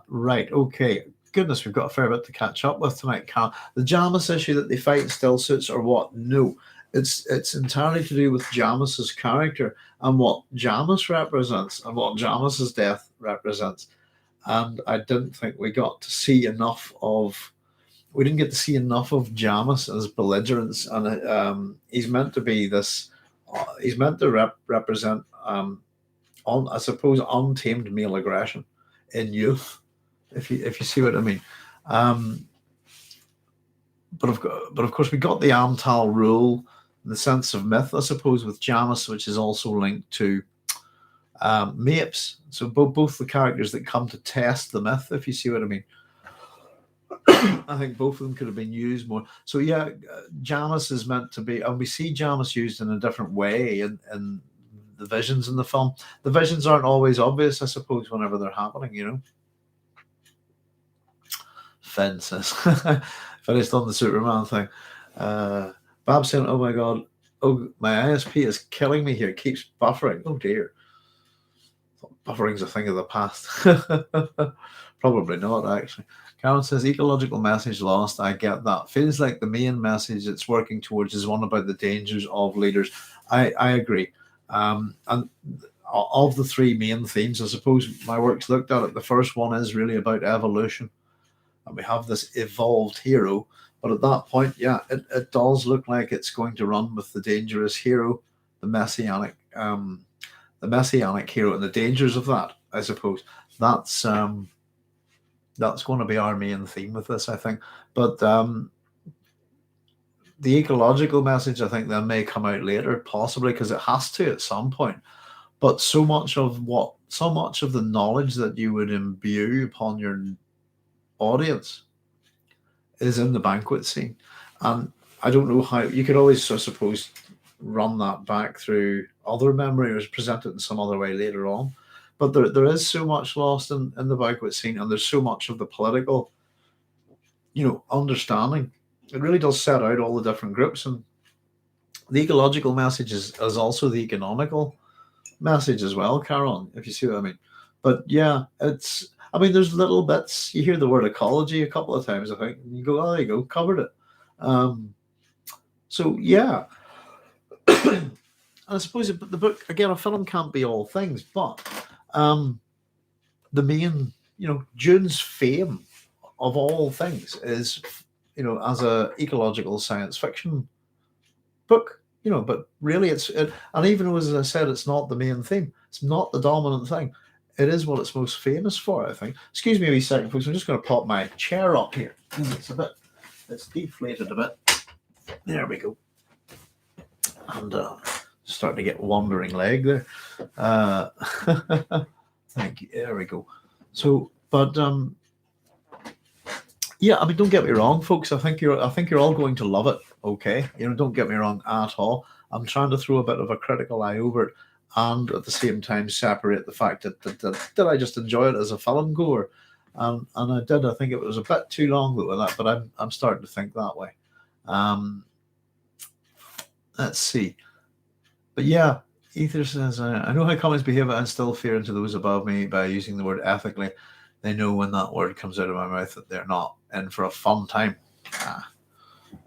Right, okay. Goodness, we've got a fair bit to catch up with tonight, Cal. The Jamis issue that they fight in still suits or what? No. It's entirely to do with Jamis's character and what Jamis represents and what Jamis's death represents. And I didn't think we got to see enough of. We didn't get to see enough of Jamis as belligerence, and he's meant to be this. He's meant to represent, I suppose, untamed male aggression in youth, if you see what I mean. But of course, we got the Amtal rule, the sense of myth, I suppose, with Jamis, which is also linked to Mapes. So both the characters that come to test the myth, if you see what I mean. I think both of them could have been used more. So yeah, Jamis is meant to be, and we see Jamis used in a different way in the visions in the film. The visions aren't always obvious, I suppose, whenever they're happening, Finn says, finished on the Superman thing. Bob saying, oh my God, my ISP is killing me here. It keeps buffering. Oh dear. Buffering's a thing of the past. Probably not, actually. Karen says, ecological message lost. I get that. Feels like the main message it's working towards is one about the dangers of leaders. I agree. And of the three main themes, I suppose my work's looked at it. The first one is really about evolution. And we have this evolved hero. But at that point, yeah, it does look like it's going to run with the dangerous hero, the messianic hero, and the dangers of that, I suppose. That's going to be our main theme with this, I think. But the ecological message, I think, then may come out later, possibly because it has to at some point. But so much of the knowledge that you would imbue upon your audience is in the banquet scene. And I don't know how you could always, I suppose, run that back through other memory or present it in some other way later on. But there is so much lost in the banquet scene, and there's so much of the political, understanding. It really does set out all the different groups, and the ecological message is also the economical message as well, Caroline, if you see what I mean. But yeah, there's little bits. You hear the word ecology a couple of times, I think, and you go, oh, there you go, covered it. So yeah. And I suppose the book, again, a film can't be all things, but the main, Dune's fame of all things is, as a ecological science fiction book, but really and even as I said, it's not the main theme. It's not the dominant thing. It is what it's most famous for, I think. Excuse me a wee second, folks. I'm just going to pop my chair up here. It's deflated a bit. There we go. And starting to get wandering leg there. Thank you. There we go. So, but yeah, don't get me wrong, folks. I think you're all going to love it. Okay, don't get me wrong at all. I'm trying to throw a bit of a critical eye over it. and at the same time separate the fact that I just enjoy it as a film goer. And I did. I think it was a bit too long with that, but I'm starting to think that way. Um, let's see. But yeah, Ether says, I know how comments behave and instill fear into those above me by using the word ethically. They know when that word comes out of my mouth that they're not in for a fun time.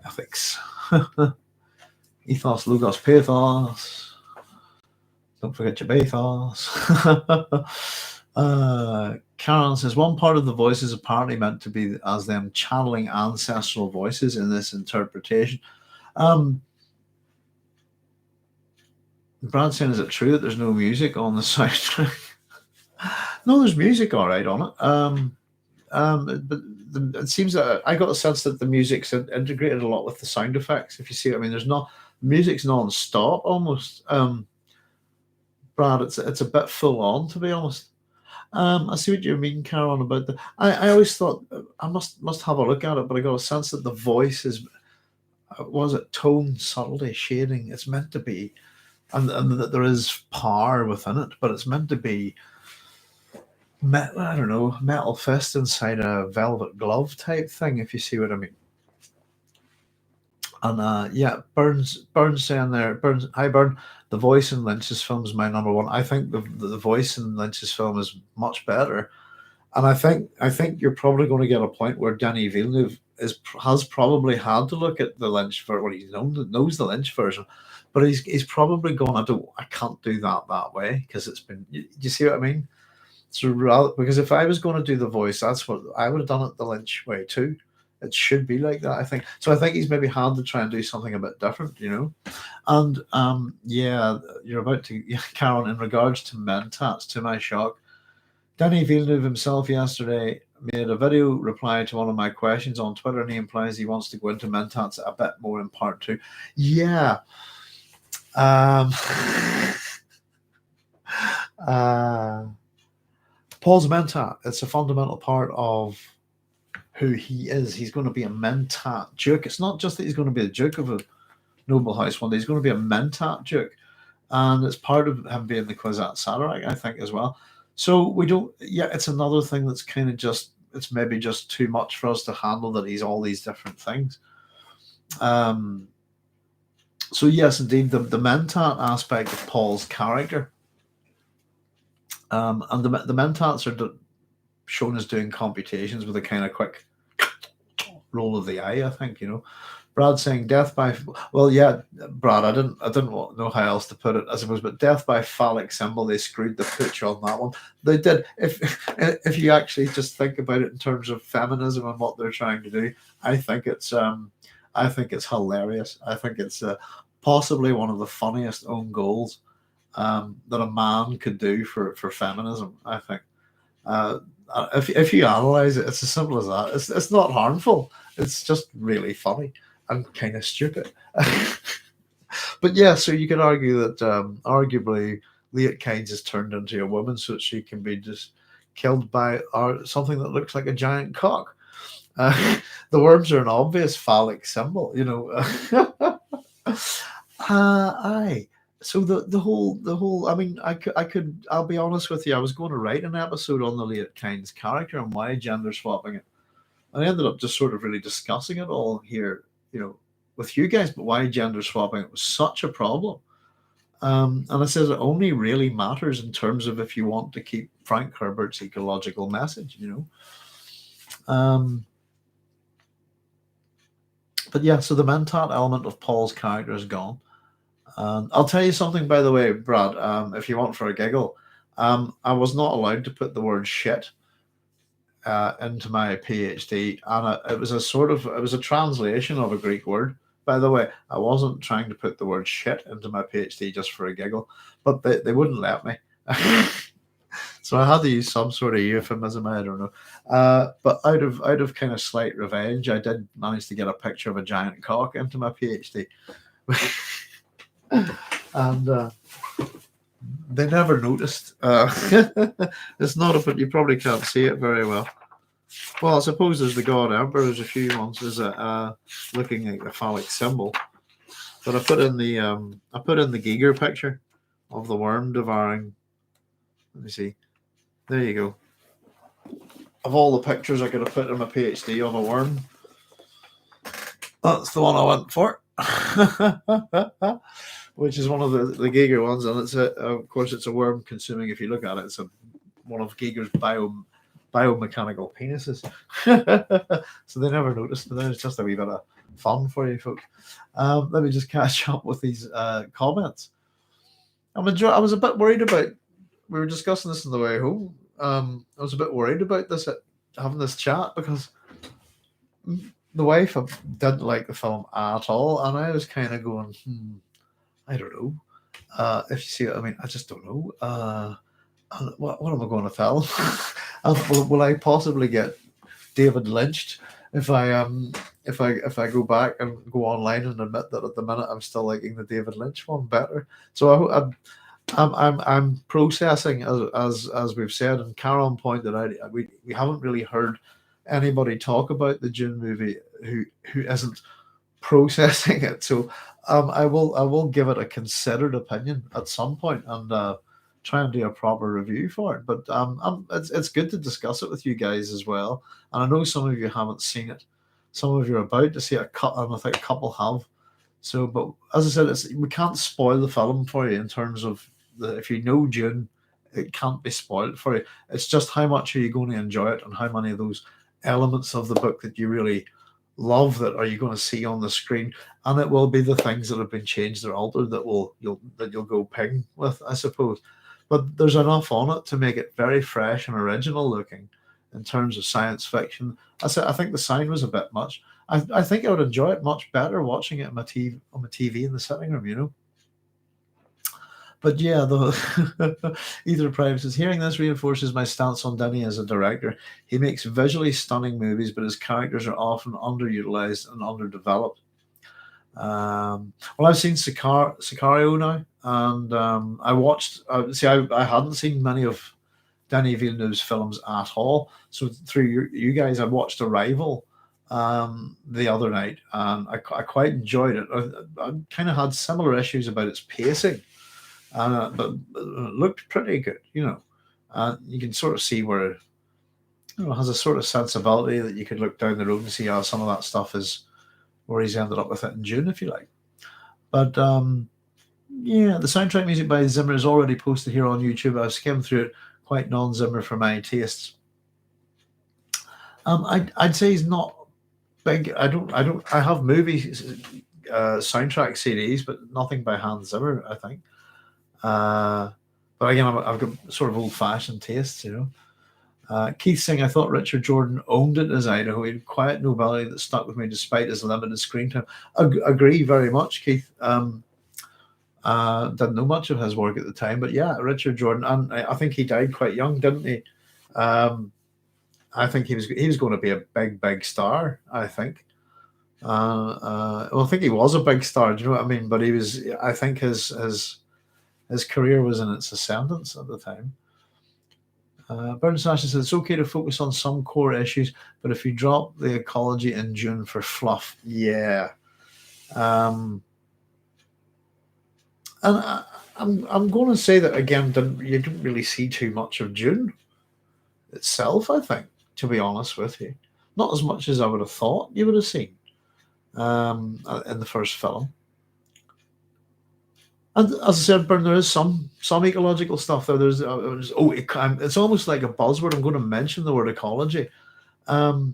Ethics. Ethos, logos, pathos. Don't forget your bathos. Karen says, one part of the voice is apparently meant to be as them channeling ancestral voices in this interpretation. Brad saying, is it true that there's no music on the soundtrack? No, there's music all right on it. But it seems that I got a sense that the music's integrated a lot with the sound effects. If you see what I mean, there's not music's non-stop almost. Brad, it's a bit full on, to be honest. I see what you mean, Karen, about the. I always thought I must have a look at it, but I got a sense that the voice is, was it tone, subtlety, shading? It's meant to be, and that there is power within it, but it's meant to be. I don't know, metal fist inside a velvet glove type thing, if you see what I mean. And yeah, Burns saying there, Burns, hi Burn, the voice in Lynch's film is my number one. I think the voice in Lynch's film is much better, and I think you're probably going to get a point where Danny Villeneuve has probably had to look at the Lynch for what he knows the Lynch version, but he's probably going, I can't do that way because it's been. You see what I mean? So rather, because if I was going to do the voice, that's what I would have done it the Lynch way too. It should be like that, I think. So I think he's maybe had to try and do something a bit different, you know. And yeah, you're about to, yeah, Karen. In regards to Mentats, to my shock, Danny Villeneuve himself yesterday made a video reply to one of my questions on Twitter, and he implies he wants to go into Mentats a bit more in part two. Yeah. Paul's Mentat, it's a fundamental part of who he is. He's going to be a Mentat Duke. It's not just that he's going to be a Duke of a noble house one day, he's going to be a Mentat Duke. And it's part of him being the Kwisatz Haderach, I think, as well. So we don't, yeah, it's another thing that's kind of just, it's maybe just too much for us to handle that he's all these different things. So yes, indeed, the Mentat aspect of Paul's character. And the Mentats are shown as doing computations with a kind of quick roll of the eye, I think, you know. Brad saying death by, well, yeah, Brad, I didn't know how else to put it, I suppose, but death by phallic symbol, they screwed the pooch on that one. They did. If you actually just think about it in terms of feminism and what they're trying to do, I think it's hilarious. I think it's possibly one of the funniest own goals that a man could do for feminism, I think. If you analyze it, it's as simple as that. It's not harmful. It's just really funny and kind of stupid. But yeah, so you could argue that arguably Leah Kynes has turned into a woman so that she can be just killed by something that looks like a giant cock. The worms are an obvious phallic symbol, you know. Aye. So the whole I mean I'll be honest with you, I was going to write an episode on the Leah Kynes character and why gender swapping it. And I ended up just sort of really discussing it all here, you know, with you guys, but why gender swapping it was such a problem. And I says it only really matters in terms of if you want to keep Frank Herbert's ecological message, you know. But yeah, so the Mentat element of Paul's character is gone. I'll tell you something, by the way, Brad, if you want for a giggle. I was not allowed to put the word shit into my PhD, and it was a translation of a Greek word. By the way, I wasn't trying to put the word shit into my PhD just for a giggle, but they wouldn't let me. So I had to use some sort of euphemism. I don't know, but out of kind of slight revenge, I did manage to get a picture of a giant cock into my PhD. And they never noticed. It's not but you probably can't see it very well. Well, I suppose there's the god emperor. There's a few ones. There's looking like a phallic symbol. But I put in the Giger picture of the worm devouring. Let me see. There you go. Of all the pictures I could have put in my PhD on a worm, that's the one I went for. Which is one of the Giger ones, and of course it's a worm consuming. If you look at it, it's one of Giger's biomechanical penises. So they never noticed, but it's just a wee bit of fun for you folks. Let me just catch up with these comments. I was a bit worried about. We were discussing this on the way home. I was a bit worried about this having this chat because the wife didn't like the film at all, and I was kind of going, I don't know. If you see what I mean, I just don't know. What am I going to tell? Will I possibly get David lynched if I go back and go online and admit that at the minute I'm still liking the David Lynch one better? So I'm processing as we've said, and Karen pointed out we haven't really heard anybody talk about the Dune movie who isn't processing it. So I will give it a considered opinion at some point and try and do a proper review for it. But it's good to discuss it with you guys as well. And I know some of you haven't seen it. Some of you are about to see it, and I think a couple have. So, but as I said, we can't spoil the film for you in terms of if you know Dune, it can't be spoiled for you. It's just how much are you going to enjoy it, and how many of those elements of the book that you really love that are you going to see on the screen, and it will be the things that have been changed or altered that you'll go ping with, I suppose. But there's enough on it to make it very fresh and original looking in terms of science fiction. I think the sign was a bit much. I think I would enjoy it much better watching it on my TV in the sitting room, you know. But yeah, either Prime says, hearing this reinforces my stance on Denny as a director. He makes visually stunning movies, but his characters are often underutilized and underdeveloped. Well, I've seen Sicario now, and I watched. I hadn't seen many of Denis Villeneuve's films at all. So through you guys, I watched Arrival the other night, and I quite enjoyed it. I kind of had similar issues about its pacing, but it looked pretty good, you know. You can sort of see where it has a sort of sensibility that you could look down the road and see how some of that stuff is where he's ended up with it in June, if you like. But yeah, the soundtrack music by Zimmer is already posted here on YouTube. I've skimmed through it, quite non-Zimmer for my tastes. I'd say he's not big. I have movies soundtrack CDs, but nothing by Hans Zimmer, I think. But again, I've got sort of old-fashioned tastes, you know. Keith Singh, I thought Richard Jordan owned it as Idaho. He had quiet nobility that stuck with me despite his limited screen time. Agree very much, Keith. Didn't know much of his work at the time, but yeah, Richard Jordan, and I think he died quite young, didn't he? I think he was going to be a big star. I think. Well, I think he was a big star. Do you know what I mean? But he was. I think his career was in its ascendance at the time. Burns Nash says it's okay to focus on some core issues, but if you drop the ecology in Dune for fluff, yeah. And I'm going to say that again. You didn't really see too much of Dune itself. I think, to be honest with you, not as much as I would have thought you would have seen in the first film. And as I said, Bern, there is some ecological stuff there. It's almost like a buzzword. I'm going to mention the word ecology, but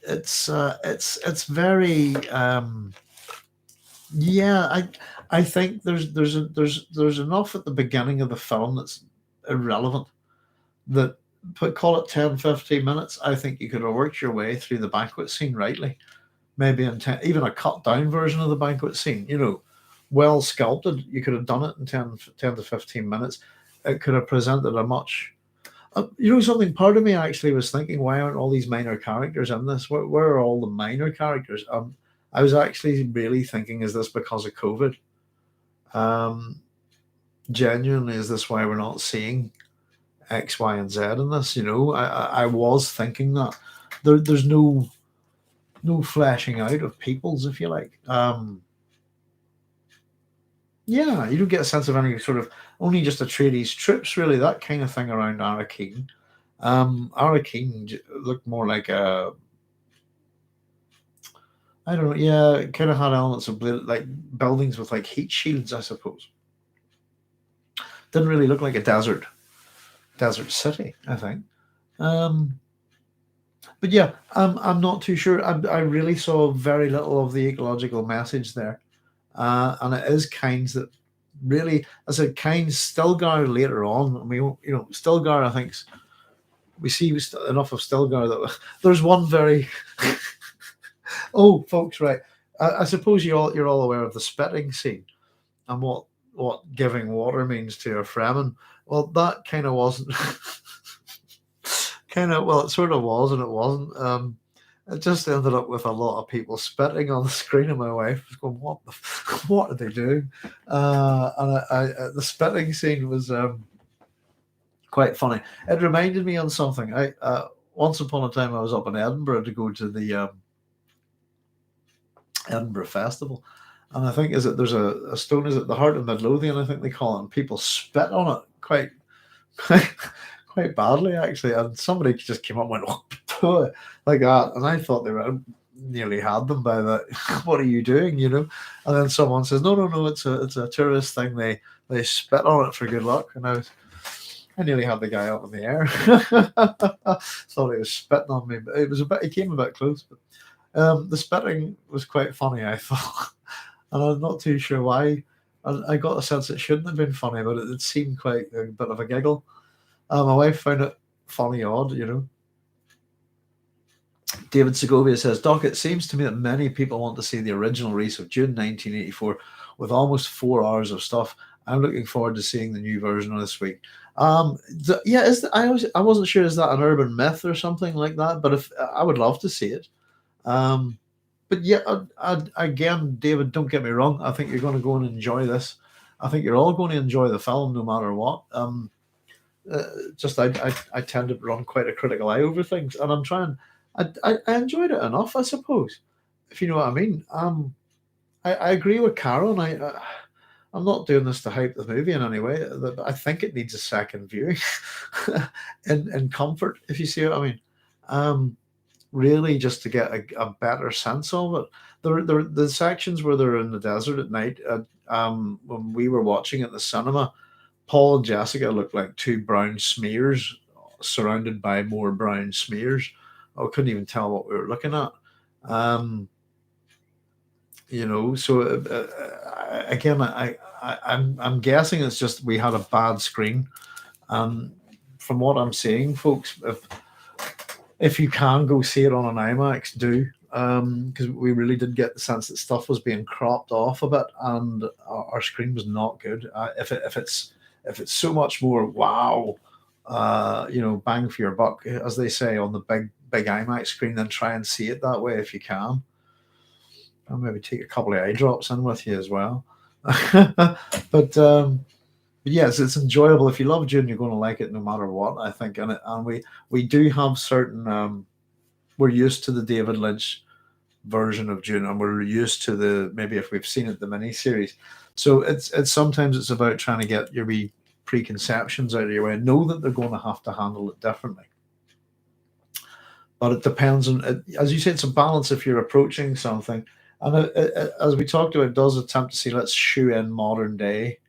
it's very yeah. I think there's enough at the beginning of the film that's irrelevant. That call it 10, 15 minutes. I think you could have worked your way through the banquet scene rightly. Maybe even a cut down version of the banquet scene, you know, well sculpted. You could have done it in 10 to 15 minutes. It could have presented a much, you know, something. Part of me actually was thinking, why aren't all these minor characters in this? Where are all the minor characters? I was actually really thinking, is this because of COVID? Genuinely, is this why we're not seeing X, Y, and Z in this? You know, I was thinking that there's no fleshing out of peoples, if you like. Yeah, you don't get a sense of any sort of only just Atreides troops, really, that kind of thing around Arrakeen. Arrakeen looked more like a, I don't know, yeah, it kind of had elements of like buildings with like heat shields, I suppose. Didn't really look like a desert city, I think. Um, but yeah, I'm not too sure. I really saw very little of the ecological message there. And it is Kynes that really, as I said, Kynes, Stilgar later on. I mean, Stilgar, I think we see enough of Stilgar that there's one very. Oh, folks, right. I suppose you're all aware of the spitting scene and what giving water means to a Fremen. Well, that kind of wasn't kind of well, it sort of was and it wasn't. It just ended up with a lot of people spitting on the screen, and my wife was going, "What? What are they doing?" And the spitting scene was quite funny. It reminded me on something. I once upon a time I was up in Edinburgh to go to the Edinburgh Festival, and I think is it there's a stone, is it the Heart of Midlothian, I think they call it, and people spit on it quite quite badly actually, and somebody just came up and went like that, and I thought they were nearly had them by that. What are you doing, and then someone says, no, no, no, it's a tourist thing, they spit on it for good luck, and I nearly had the guy up in the air. Thought he was spitting on me, but he came a bit close. But the spitting was quite funny, I thought, and I'm not too sure why. I got a sense it shouldn't have been funny, but it seemed quite a bit of a giggle. My wife found it funny odd. David Segovia says, Doc, it seems to me that many people want to see the original release of June 1984 with almost 4 hours of stuff. I'm looking forward to seeing the new version this week. Yeah, I wasn't sure, is that an urban myth or something like that? But if I would love to see it. Um, but yeah, again, David, don't get me wrong. I think you're going to go and enjoy this. I think you're all going to enjoy the film no matter what. Uh, just I tend to run quite a critical eye over things, and I'm trying. I enjoyed it enough, I suppose, if you know what I mean. I agree with Carol, and I'm not doing this to hype the movie in any way. I think it needs a second viewing, in comfort, if you see what I mean. Really, just to get a better sense of it. The sections where they're in the desert at night. When we were watching at the cinema, Paul and Jessica looked like two brown smears surrounded by more brown smears. I couldn't even tell what we were looking at. Um, so again, I'm guessing it's just we had a bad screen. Um, from what I'm seeing, folks, if you can go see it on an IMAX, do, because we really did get the sense that stuff was being cropped off a bit, and our screen was not good. If it's so much more wow, bang for your buck, as they say on the big IMAX screen, then try and see it that way if you can. And maybe take a couple of eye drops in with you as well. But yes, it's enjoyable. If you love Dune, you're going to like it no matter what, I think. And we do have certain. We're used to the David Lynch version of Dune, and we're used to the, maybe if we've seen it, the miniseries. So it's sometimes it's about trying to get your wee preconceptions out of your way and know that they're going to have to handle it differently. But it depends on, as you say, it's a balance if you're approaching something. And as we talked about, it does attempt to see, let's shoe in modern day,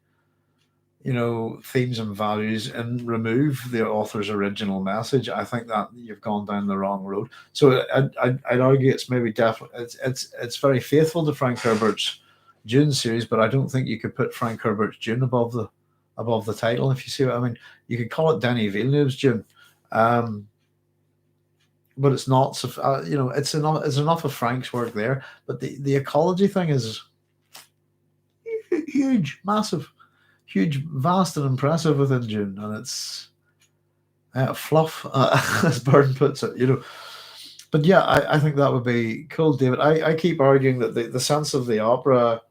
themes and values, and remove the author's original message. I think that you've gone down the wrong road. So I'd argue it's maybe definitely it's very faithful to Frank Herbert's Dune series, but I don't think you could put Frank Herbert's Dune above the title, if you see what I mean. You could call it Denis Villeneuve's Dune, but it's not. It's enough of Frank's work there. But the ecology thing is huge, massive, huge, vast, and impressive within Dune, and it's fluff, as Burton puts it. But yeah, I think that would be cool, David. I keep arguing that the sense of the opera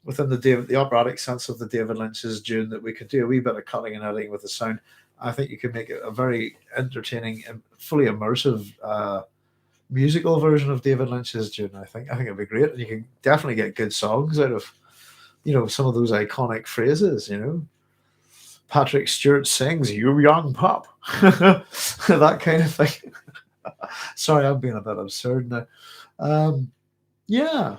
within the operatic sense of the David Lynch's Dune, that we could do a wee bit of cutting and editing with the sound. I think you could make it a very entertaining and fully immersive musical version of David Lynch's Dune. I think it'd be great, and you can definitely get good songs out of some of those iconic phrases. Patrick Stewart sings "You Young Pup," that kind of thing. Sorry, I'm being a bit absurd now. Um, yeah,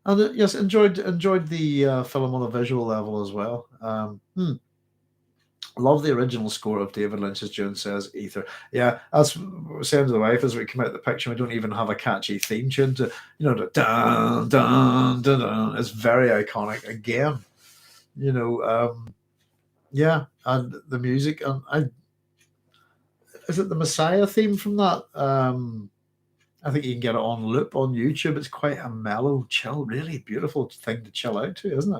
and yes, enjoyed the film on a visual level as well. Love the original score of David Lynch's Dune, says Ether. Yeah, that's what I was saying to the wife as we come out of the picture. We don't even have a catchy theme tune to, the dun dun dun dun. It's very iconic again. You know, yeah, and the music, and is it the Messiah theme from that? I think you can get it on loop on YouTube. It's quite a mellow, chill, really beautiful thing to chill out to, isn't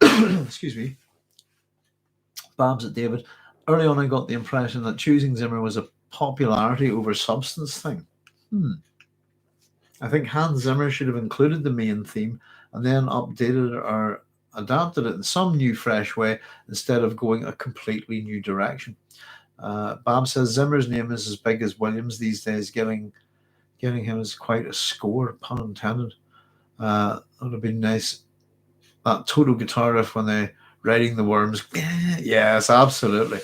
it? Excuse me. Babs at David. Early on, I got the impression that choosing Zimmer was a popularity over substance thing. Hmm. I think Hans Zimmer should have included the main theme and then updated or adapted it in some new, fresh way instead of going a completely new direction. Bob says Zimmer's name is as big as Williams these days. Getting him is quite a score, pun intended. That would have been nice. That total guitar riff when they riding the worms. Yes, absolutely.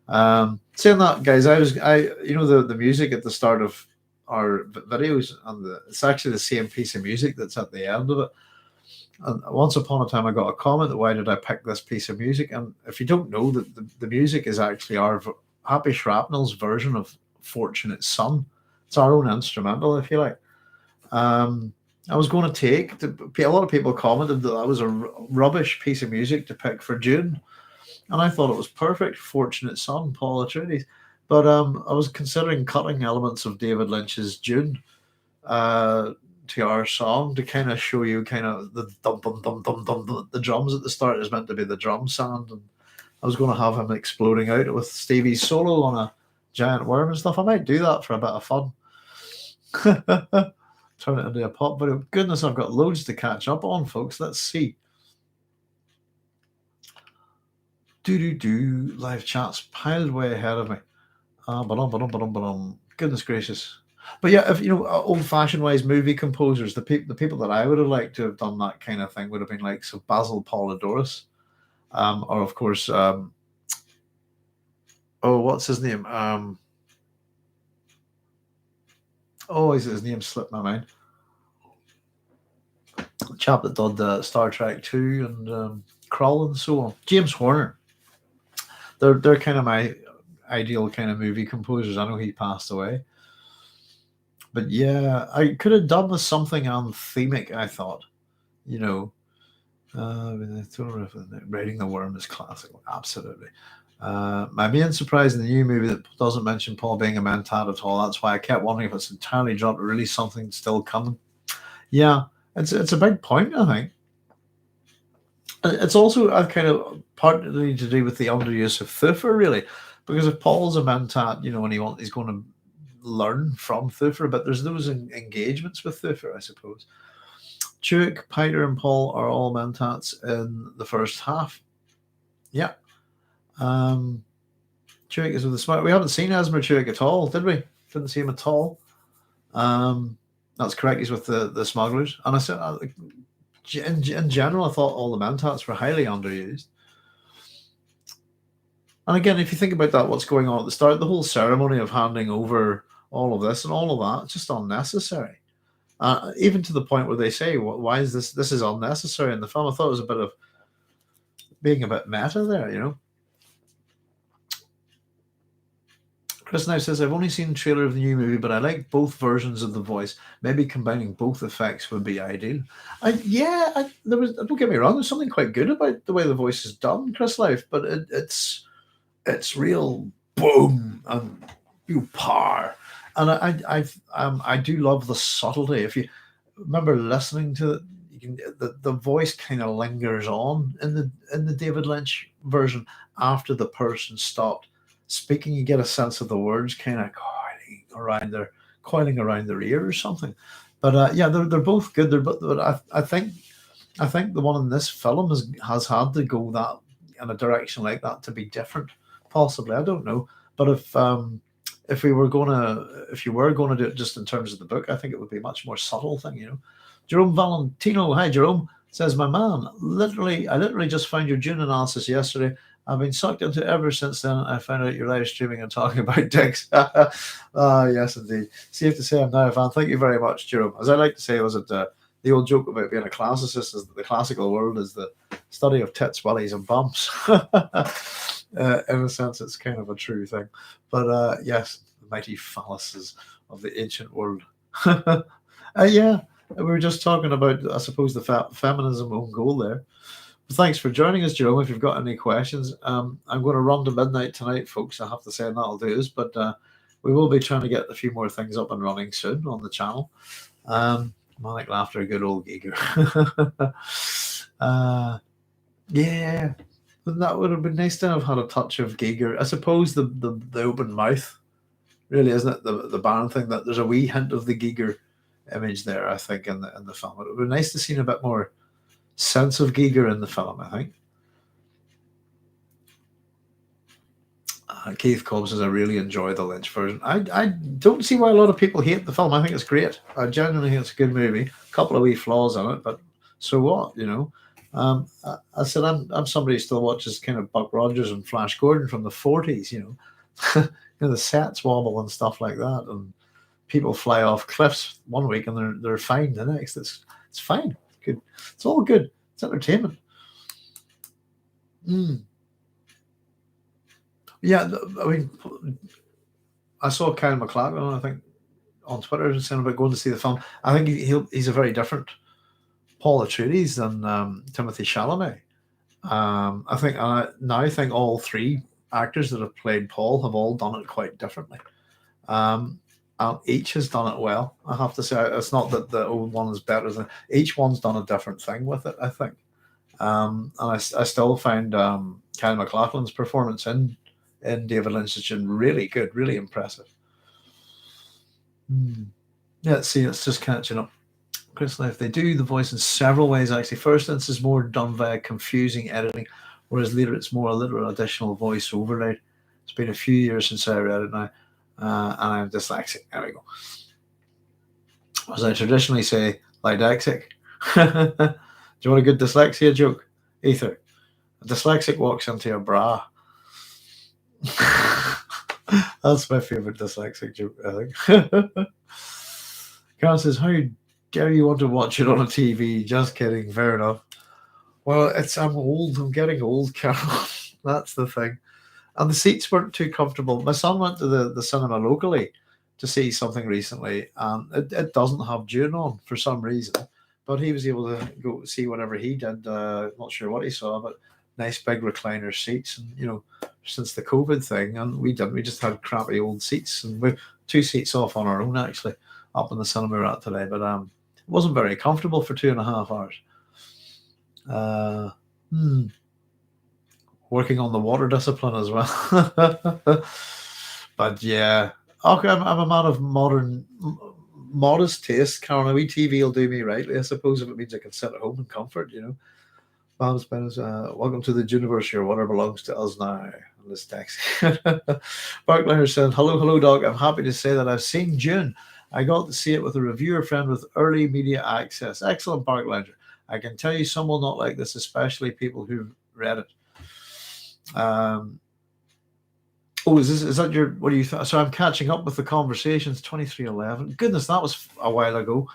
Saying that, guys, the music at the start of our videos, and it's actually the same piece of music that's at the end of it. And once upon a time, I got a comment that why did I pick this piece of music? And if you don't know, that the music is actually our Happy Shrapnel's version of Fortunate Son. It's our own instrumental, if you like. I was going to a lot of people commented that was a rubbish piece of music to pick for June, and I thought it was perfect. Fortunate Son, Paul Atreides. But I was considering cutting elements of David Lynch's June to our song to kind of show you kind of the dum dum dum dum dum. The drums at the start is meant to be the drum sound, and I was going to have him exploding out with Stevie's solo on a giant worm and stuff. I might do that for a bit of fun. Turn it into a pop video. Goodness, I've got loads to catch up on, folks. Let's see. Do live chats piled way ahead of me. Goodness gracious. But yeah, if old fashioned wise movie composers, the people that I would have liked to have done that kind of thing would have been like Basil Polidorus, or of course, what's his name? His name slipped my mind. The chap that did Star Trek 2 and Krull and so on. James Horner. They're kind of my ideal kind of movie composers. I know he passed away. But yeah, I could have done with something anthemic, I thought. Raiding the Worm is classical. Absolutely. My main surprise in the new movie that doesn't mention Paul being a mentat at all. That's why I kept wondering if it's entirely dropped or really something still coming. Yeah, it's a big point, I think. It's also kind of partly to do with the underuse of Thufir, really, because if Paul's a mentat, and he's going to learn from Thufir, but there's those engagements with Thufir, I suppose. Chuk, Peter, and Paul are all mentats in the first half. Yeah. Chuk is with the smart. We haven't seen Esmer Chuk at all, did we? Didn't see him at all. That's correct. He's with the smugglers. And I said, in general, I thought all the mentats were highly underused. And again, if you think about that, what's going on at the start, the whole ceremony of handing over all of this and all of that, it's just unnecessary. Even to the point where they say, why is this? This is unnecessary in the film. I thought it was a bit of being a bit meta there, Chris now says, I've only seen the trailer of the new movie, but I like both versions of the voice. Maybe combining both effects would be ideal. Don't get me wrong, there's something quite good about the way the voice is done, Chris Life, but it's real boom and power. And I do love the subtlety. If you remember listening to it, the voice kind of lingers on in the David Lynch version after the person stopped speaking. You get a sense of the words kind of coiling around their ear or something. But they're both good. But I think the one in this film has had to go that in a direction like that to be different. Possibly, I don't know. But if you were going to do it just in terms of the book, I think it would be a much more subtle thing. Jerome Valentino, hi Jerome, says, my man, I literally just found your Dune analysis yesterday. I've been sucked into it ever since then. I found out you're live streaming and talking about dicks. Yes, indeed. Safe to say I'm now a fan. Thank you very much, Jerome. As I like to say, was it the old joke about being a classicist is that the classical world is the study of tits, wellies, and bumps. In a sense, it's kind of a true thing. But yes, the mighty phalluses of the ancient world. Yeah, we were just talking about, I suppose, the feminism own goal there. But thanks for joining us, Jerome. If you've got any questions, I'm going to run to midnight tonight, folks. I have to say, and that'll do us. But we will be trying to get a few more things up and running soon on the channel. Manic laughter, good old Giger. Yeah, that would have been nice to have had a touch of Giger. I suppose the open mouth, really, isn't it? The barn thing, that there's a wee hint of the Giger image there, I think, in the film. It would be nice to see a bit more sense of Giger in the film, I think. Keith Cobb says, I really enjoy the Lynch version. I don't see why a lot of people hate the film. I think it's great. I genuinely think it's a good movie. A couple of wee flaws in it, but so what, you know? I said I'm somebody who still watches kind of Buck Rogers and Flash Gordon from the 40s, you know. The sets wobble and stuff like that, and people fly off cliffs one week and they're fine the next. It's fine. Good. It's all good. It's entertainment. Yeah, I mean, I saw Kyle MacLachlan, I think, on Twitter saying about going to see the film. I think he's a very different Paul Atreides than Timothy Chalamet. I now think all three actors that have played Paul have all done it quite differently. Each has done it well. I have to say, it's not that the old one is better than each one's done a different thing with it, I think. And I still find Kyle MacLachlan's performance in David Lynch's Dune really good, really impressive. Yeah, see, it's just catching up. Chris Life, they do the voice in several ways, actually. First instance is more done via confusing editing, whereas later it's more a literal additional voice overlaid. It's been a few years since I read it now, and I'm dyslexic. There we go. As I traditionally say, lydexic. Do you want a good dyslexia joke? Ether. A dyslexic walks into a bra. That's my favorite dyslexic joke, I think. Karen says, how dare you want to watch it on a TV? Just kidding. Fair enough. Well, I'm old. I'm getting old, Carol. That's the thing. And the seats weren't too comfortable. My son went to the cinema locally to see something recently, and it doesn't have Dune on for some reason. But he was able to go see whatever he did. Not sure what he saw, but nice big recliner seats. And, you know, since the COVID thing, and we didn't. We just had crappy old seats, and we 2 seats off on our own, actually, up in the cinema we're at today. But it wasn't very comfortable for 2.5 hours. Working on the water discipline as well. But yeah, okay, I'm a man of modest taste. Karen, a wee TV will do me rightly, I suppose, if it means I can sit at home in comfort, you know. Bob Spence, welcome to the universe. Your water belongs to us now. This text. Barklander said, hello, Doc. I'm happy to say that I've seen Dune. I got to see it with a reviewer friend with early media access. Excellent, Barklander. I can tell you some will not like this, especially people who've read it. Is that your, what do you think? So I'm catching up with the conversations. 2311. Goodness, that was a while ago.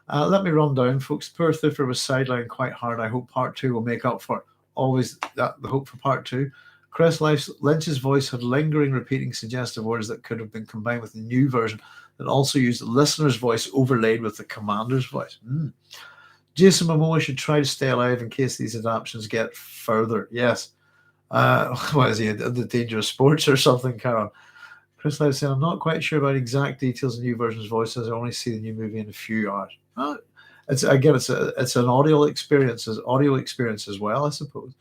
Let me run down, folks. Poor Thuffer was sidelined quite hard. I hope part 2 will make up for it. Always the hope for part 2. Chris Lynch's voice had lingering, repeating, suggestive words that could have been combined with the new version that also used the listener's voice overlaid with the commander's voice. Jason Momoa should try to stay alive in case these adaptations get further. Yes. What is he, the Dangerous Sports or something, Karen? Chris Live saying, I'm not quite sure about exact details of the new version's voices. I only see the new movie in a few hours. It's an audio experience as well, I suppose.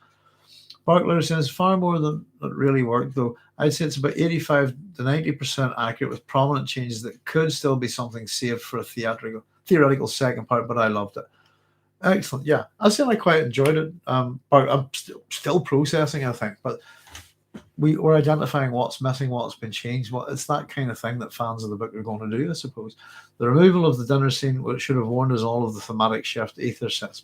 Barkler says far more than that really worked, though. I'd say it's about 85 to 90% accurate with prominent changes that could still be something saved for a theoretical second part, but I loved it. Excellent. Yeah, I said I quite enjoyed it. I'm still processing, I think, but we're identifying what's missing, what's been changed. What it's that kind of thing that fans of the book are going to do, I suppose. The removal of the dinner scene, which should have warned us all of the thematic shift. Ether says,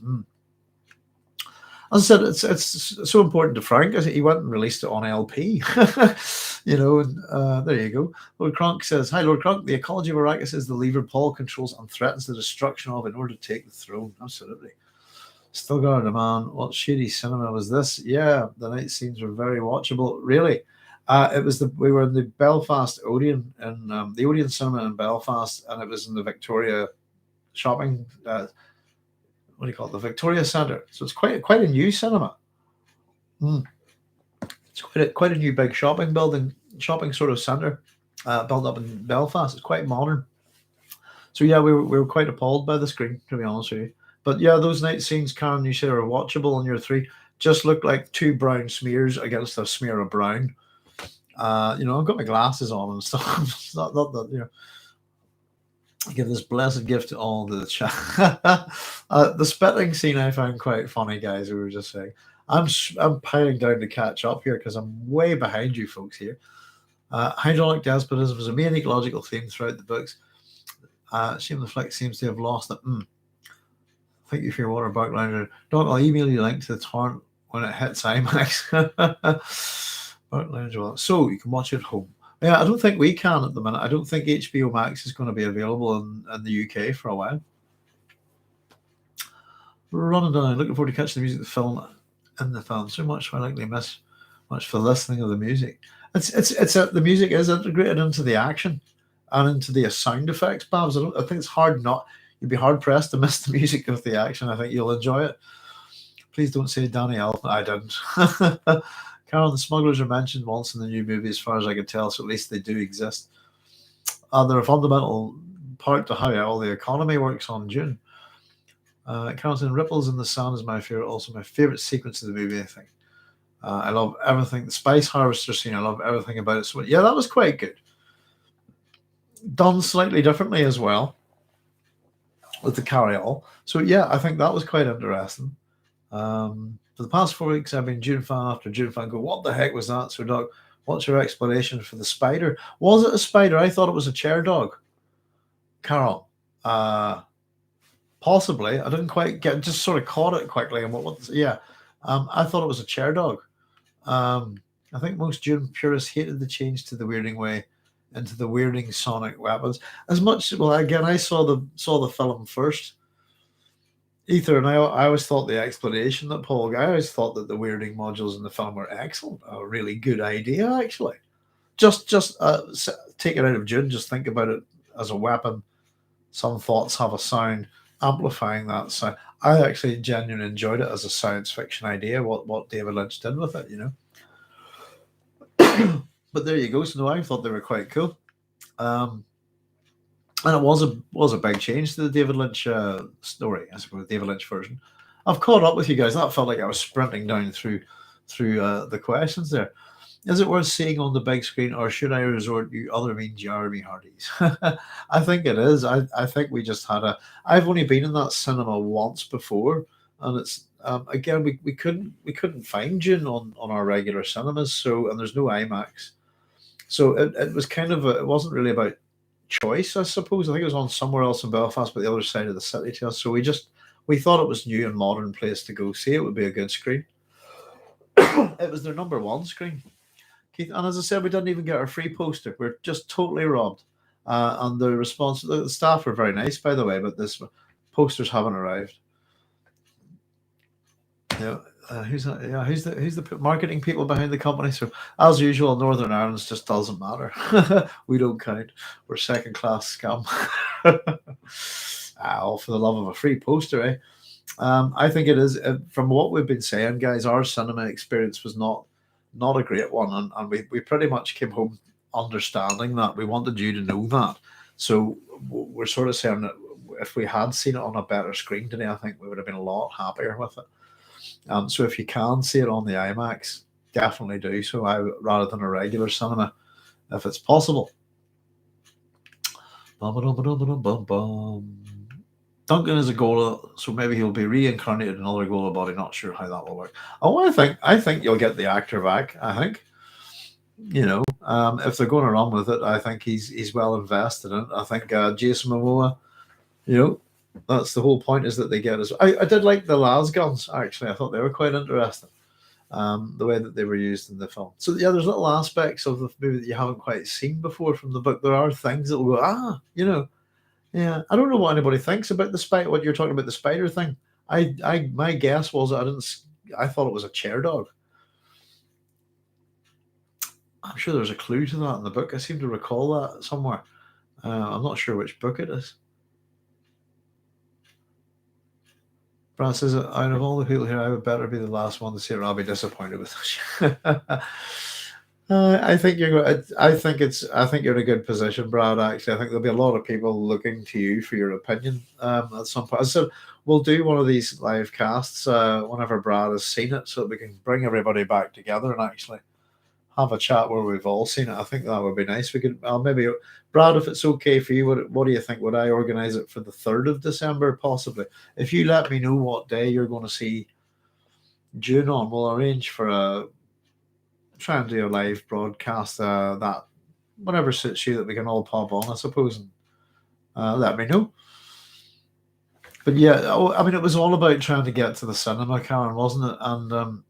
As I said, it's so important to Frank. He went and released it on LP, and there you go. Lord Kronk says, "Hi, Lord Kronk. The ecology of Arrakis is the lever Paul controls and threatens the destruction of in order to take the throne." Absolutely. Still got a demand. What shady cinema was this? Yeah, the night scenes were very watchable. Really, we were in the Belfast Odeon and the Odeon Cinema in Belfast, and it was in the Victoria shopping. What do you call it? The Victoria Centre. So it's quite a new cinema. It's quite a new big shopping building, shopping sort of centre, built up in Belfast. It's quite modern. So yeah, we were quite appalled by the screen, to be honest with you. But yeah, those night scenes, Karen, you say are watchable on your three, just look like two brown smears against a smear of brown. I've got my glasses on and stuff. It's not that, give this blessed gift to all the chat. The spitting scene I found quite funny, guys. We were just saying, I'm piling down to catch up here because I'm way behind you folks here. Hydraulic despotism is a main ecological theme throughout the books. Shame the flick seems to have lost it. Thank you for your water backliner. Doc, I'll email you a link to the torrent when it hits IMAX. So you can watch it at home. Yeah, I don't think we can at the minute. I don't think HBO Max is going to be available in the UK for a while. Running down, looking forward to catching the music of the film in the film. So much I likely miss much for listening of the music. The music is integrated into the action and into the sound effects, Babs. I think it's hard not. You'd be hard pressed to miss the music of the action. I think you'll enjoy it. Please don't say Danny Elfman. I didn't. Carol, the smugglers are mentioned once in the new movie, as far as I can tell, so at least they do exist. They're a fundamental part to how all the economy works on Dune. Carlton, Ripples in the Sand is my favorite, also my favorite sequence of the movie, I think. I love everything. The Spice Harvester scene, I love everything about it. So, yeah, that was quite good. Done slightly differently as well with the carry-all. So, yeah, I think that was quite interesting. For the past 4 weeks, I've been Dune fan after Dune fan. Go, what the heck was that? So, Doc, what's your explanation for the spider? Was it a spider? I thought it was a chair dog. Carol, possibly. I didn't quite just sort of caught it quickly. And I thought it was a chair dog. I think most Dune purists hated the change to the weirding way into the weirding sonic weapons. As much, well, again, I saw the film first. Ether, and I always thought the explanation that Paul, I always thought that the weirding modules in the film were excellent. A really good idea, actually. Just take it out of Dune. Just think about it as a weapon. Some thoughts have a sound, amplifying that sound. I actually genuinely enjoyed it as a science fiction idea. What David Lynch did with it, But there you go. So no, I thought they were quite cool. And it was a big change to the David Lynch story, I suppose, the David Lynch version. I've caught up with you guys. That felt like I was sprinting down through the questions there. Is it worth seeing on the big screen, or should I resort to other means, Jeremy Hardy's? I think it is. I think we just had I've only been in that cinema once before, and it's again we couldn't find Dune on our regular cinemas, and there's no IMAX, so it was kind of it wasn't really about choice, I suppose. I think it was on somewhere else in Belfast, but the other side of the city to us. So we thought it was new and modern place to go see. It would be a good screen. It was their number one screen, Keith. And as I said, we didn't even get our free poster. We're just totally robbed. And the staff were very nice, by the way, but this posters haven't arrived. Yeah. Who's the marketing people behind the company? So as usual, Northern Ireland just doesn't matter. We don't count. We're second class scum. All for the love of a free poster, eh? I think it is. From what we've been saying, guys, our cinema experience was not a great one, and we pretty much came home understanding that. We wanted you to know that. So we're sort of saying that if we had seen it on a better screen today, I think we would have been a lot happier with it. So if you can see it on the IMAX, definitely do so rather than a regular cinema, if it's possible. Duncan is a Gola, so maybe he'll be reincarnated in another Gola body. Not sure how that will work. Oh, I think you'll get the actor back. I think If they're going to run with it, I think he's well invested in it. I think Jason Momoa, you know, that's the whole point, is that they get us. I did like the las guns, actually. I thought they were quite interesting. The way that they were used in the film. So yeah, there's little aspects of the movie that you haven't quite seen before from the book. There are things that will go, yeah. I don't know what anybody thinks about the spider. What you're talking about, the spider thing. My guess was I didn't. I thought it was a chair dog. I'm sure there's a clue to that in the book. I seem to recall that somewhere. I'm not sure which book it is. Brad says, out of all the people here, I would better be the last one to see it, or I'll be disappointed with it. I think you're. I think you're in a good position, Brad. Actually, I think there'll be a lot of people looking to you for your opinion at some point. So we'll do one of these live casts whenever Brad has seen it, so that we can bring everybody back together and actually have a chat where we've all seen it. I think that would be nice. We could maybe, Brad, if it's okay for you, what do you think? Would I organise it for the 3rd of December, possibly? If you let me know what day you're going to see Dune on, we'll arrange for a try and do a live broadcast that whenever suits you, that we can all pop on, I suppose, and let me know. But yeah, I mean, it was all about trying to get to the cinema, Karen, wasn't it? And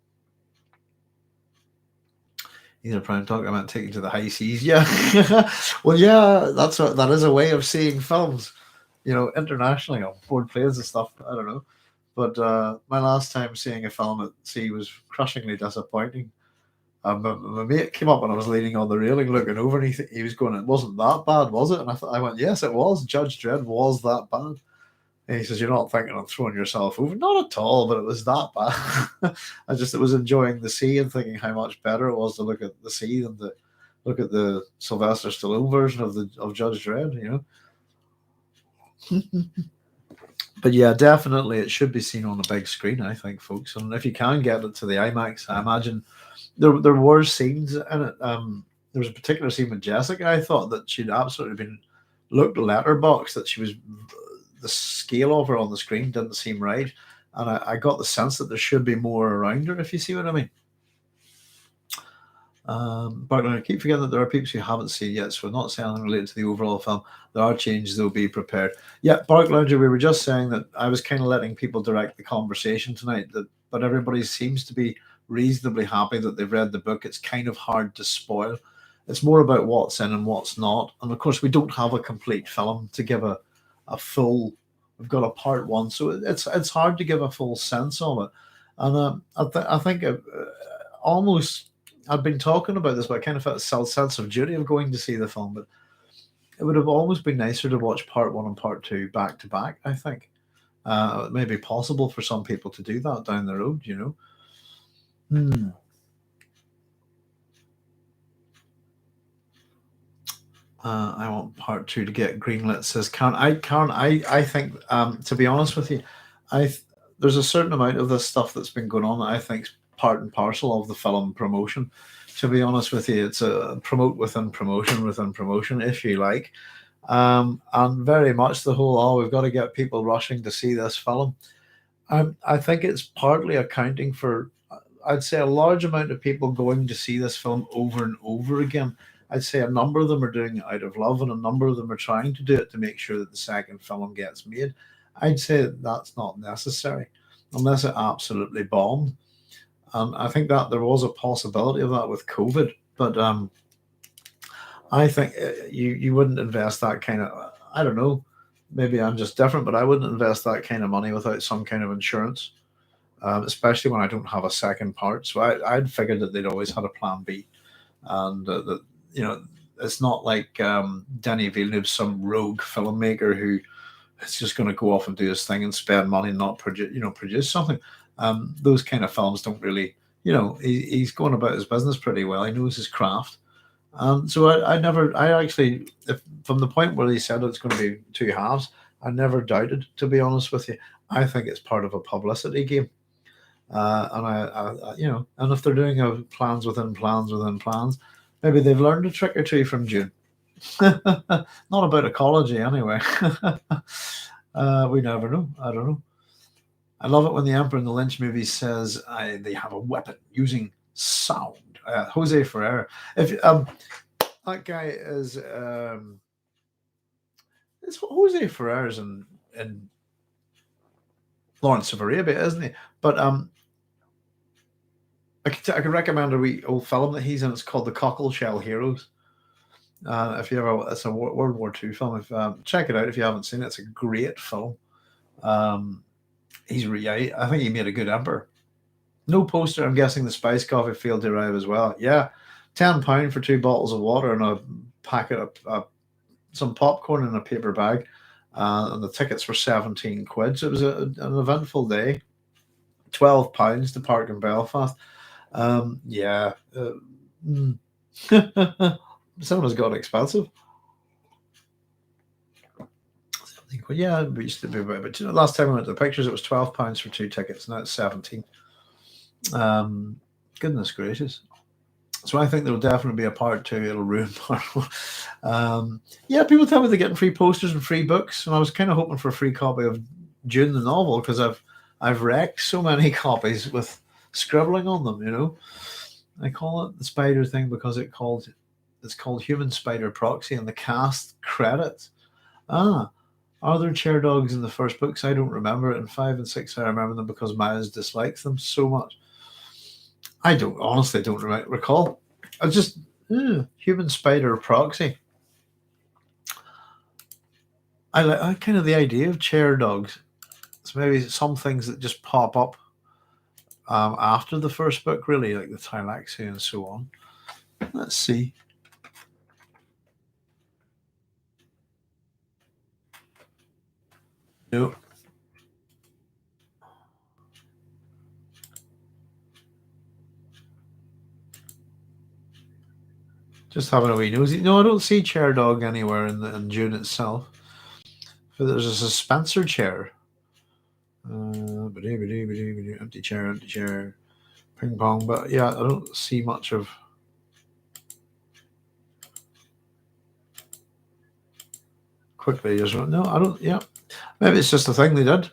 either prime talk, I meant taking to the high seas. Yeah, well, yeah, that is a way of seeing films, internationally on board planes and stuff. I don't know, but my last time seeing a film at sea was crushingly disappointing. My mate came up and I was leaning on the railing looking over, and he was going, "It wasn't that bad, was it?" And I went, "Yes, it was. Judge Dredd was that bad." And he says, "You're not thinking of throwing yourself over?" Not at all, but it was that bad. It was enjoying the sea and thinking how much better it was to look at the sea than to look at the Sylvester Stallone version of Judge Dredd, But yeah, definitely it should be seen on a big screen, I think, folks. And if you can get it to the IMAX, I imagine there were scenes in it. There was a particular scene with Jessica. I thought that she'd absolutely been looked letterbox, that she was, the scale of her on the screen didn't seem right, and I got the sense that there should be more around her, if you see what I mean. But I keep forgetting that there are people who haven't seen yet, so we're not saying anything related to the overall film. There are changes that will be prepared. Yeah, Bark Lounger, we were just saying that I was kind of letting people direct the conversation tonight, but everybody seems to be reasonably happy that they've read the book. It's kind of hard to spoil. It's more about what's in and what's not. And of course, we don't have a complete film to give a full. We've got a part one, so it's hard to give a full sense of it. And I think almost I'd been talking about this, but I kind of felt a sense of duty of going to see the film. But it would have almost been nicer to watch part one and part two back to back, I think. It may be possible for some people to do that down the road. Hmm. I want part two to get greenlit, says Karen. I think, to be honest with you, there's a certain amount of this stuff that's been going on that I think's part and parcel of the film promotion. To be honest with you, it's a promote within promotion, if you like. And very much the whole, we've got to get people rushing to see this film. I think it's partly accounting for, I'd say, a large amount of people going to see this film over and over again. I'd say a number of them are doing it out of love, and a number of them are trying to do it to make sure that the second film gets made. I'd say that's not necessary unless it absolutely bombed. I think that there was a possibility of that with COVID, but I think you wouldn't invest that kind of. I don't know. Maybe I'm just different, but I wouldn't invest that kind of money without some kind of insurance, especially when I don't have a second part. So I'd figured that they'd always had a plan B, and that it's not like Denis Villeneuve, some rogue filmmaker who is just going to go off and do his thing and spend money and not produce something. Those kind of films don't really, he's going about his business pretty well. He knows his craft. So I actually, from the point where he said it's going to be two halves, I never doubted, to be honest with you. I think it's part of a publicity game. And and if they're doing plans within plans within plans, maybe they've learned a trick or two from Dune. Not about ecology, anyway. We never know. I don't know. I love it when the Emperor in the Lynch movie says they have a weapon using Sound. Jose Ferrer. If that guy is it's Jose Ferrer's in Lawrence of Arabia, isn't he? But I could recommend a wee old film that he's in. It's called The Cockleshell Heroes. If you ever, it's a World War II film. If check it out if you haven't seen it. It's a great film. Um, I think he made a good emperor. No poster. I'm guessing the spice coffee failed to arrive as well. Yeah, £10 for 2 bottles of water and a packet of some popcorn in a paper bag, and the tickets were 17 quid. So it was an eventful day. £12 to park in Belfast. Yeah. Mm. Cinemas got expensive. But yeah, it used to be. But last time I went to the pictures, it was £12 for 2 tickets. Now it's 17. Goodness gracious. So I think there'll definitely be a part 2. It'll ruin part 1. Yeah, people tell me they're getting free posters and free books, and I was kind of hoping for a free copy of Dune the novel because I've wrecked so many copies with scribbling on them. I call it the spider thing because it's called Human Spider Proxy, and the cast credits. Are there chair dogs in the first books? I don't remember it. In 5 and 6, I remember them because Miles dislikes them so much. I honestly don't recall. I just Human Spider Proxy. I like kind of the idea of chair dogs. So maybe some things that just pop up after the first book, really, like the Tylaxi and so on. Let's see. No. Just having a wee nosy. No, I don't see chair dog anywhere in Dune itself. But there's a Spencer chair. Empty chair, ping pong. But yeah, I don't see much of. Quickly, just no, I don't. Yeah, maybe it's just a thing they did.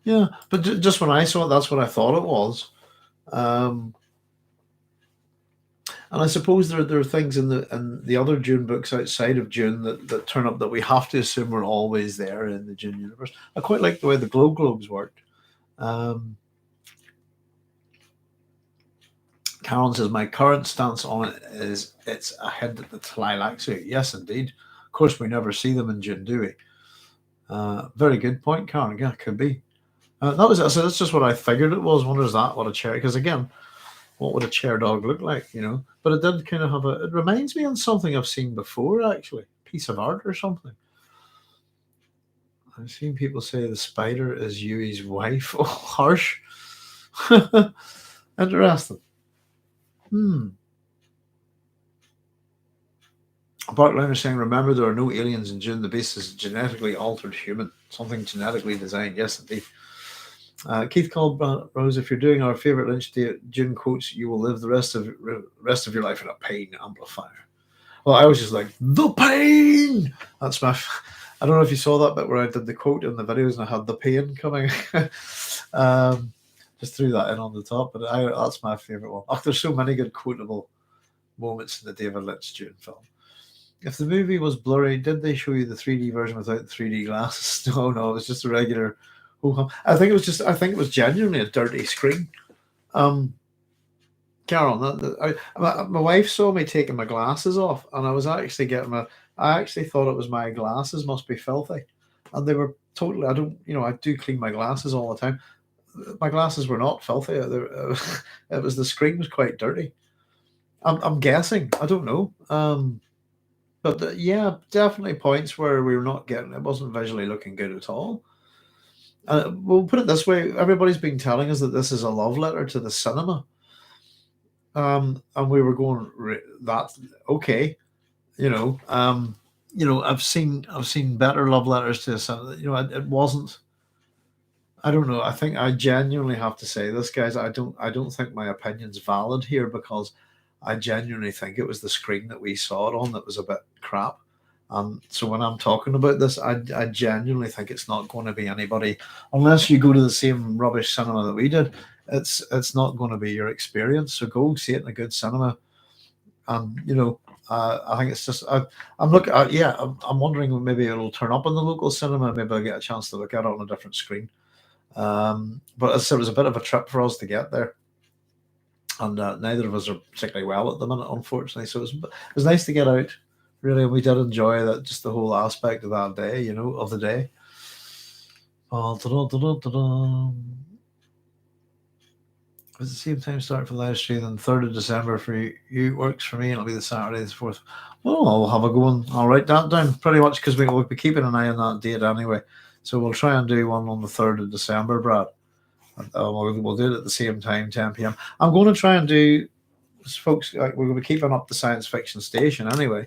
Yeah, but just when I saw it, that's what I thought it was. And I suppose there are things in the other Dune books outside of Dune that turn up that we have to assume are always there in the Dune universe. I quite like the way the glow globes worked. Karen says my current stance on it is it's a hint at the Tleilaxu. Yes, indeed. Of course, we never see them in Dune, do we? Very good point, Karen. Yeah, it could be. That was so. That's just what I figured it was. Wonder is that what a chair? Because again, what would a chair dog look like? But it did kind of have it reminds me of something I've seen before, actually, piece of art or something. I've seen people say the spider is Yui's wife. Oh, harsh. Interesting. Bartliner saying, remember there are no aliens in Dune. The beast is genetically altered human, something genetically designed. Yes, indeed. Keith called Rose, if you're doing our favorite Lynch Dune quotes, you will live the rest of your life in a pain amplifier. Well, I was just like, the pain. That's my. I don't know if you saw that bit where I did the quote in the videos and I had the pain coming. Just threw that in on the top, but that's my favorite one. Oh, there's so many good quotable moments in the David Lynch Dune film. If the movie was blurry, did they show you the 3D version without the 3D glasses? No, it was just a regular. I think it was genuinely a dirty screen. Carol, my wife saw me taking my glasses off, and I was actually I actually thought it was my glasses must be filthy, and they were totally. I do clean my glasses all the time. My glasses were not filthy. It was the screen was quite dirty. I'm guessing. I don't know. But yeah, definitely points where we were not getting. It wasn't visually looking good at all. We'll put it this way: everybody's been telling us that this is a love letter to the cinema, and we were going that okay, I've seen better love letters to the cinema. It wasn't. I don't know. I think I genuinely have to say this, guys. I don't think my opinion's valid here because I genuinely think it was the screen that we saw it on that was a bit crap. So when I'm talking about this, I genuinely think it's not going to be anybody, unless you go to the same rubbish cinema that we did, it's not going to be your experience. So go see it in a good cinema, and I think it's just I'm looking at, yeah, I'm wondering maybe it'll turn up in the local cinema. Maybe I'll get a chance to look at it on a different screen. But as I said, it was a bit of a trip for us to get there, and neither of us are particularly well at the minute, unfortunately. So it was nice to get out. Really, we did enjoy that, just the whole aspect of that day, of the day. Da-da-da-da-da-da. It's the same time start for the live stream, and 3rd of December for you works for me. It'll be the Saturday the 4th. Well, I'll have a go and I'll write that down pretty much, because we'll be keeping an eye on that date anyway. So we'll try and do one on the 3rd of December, Brad. We'll do it at the same time, 10 p.m. I'm going to try and do, folks, we're going to be keeping up the science fiction station anyway.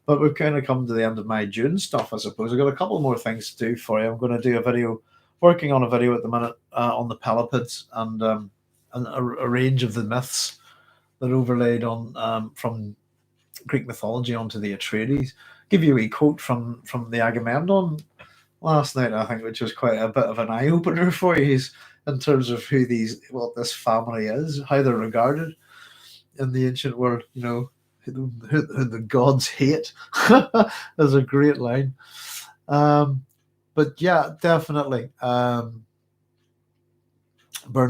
But we've kind of come to the end of my June stuff, I suppose. I've got a couple more things to do for you. I'm going to do a video, working on a video at the minute on the pelipids, and a range of the myths that overlaid on from Greek mythology onto the Atreides. Give you a quote from the Agamemnon last night, I think, which was quite a bit of an eye opener for you, in terms of what this family is, how they're regarded in the ancient world. Who the gods hate. That's a great line. But yeah, definitely. Bernard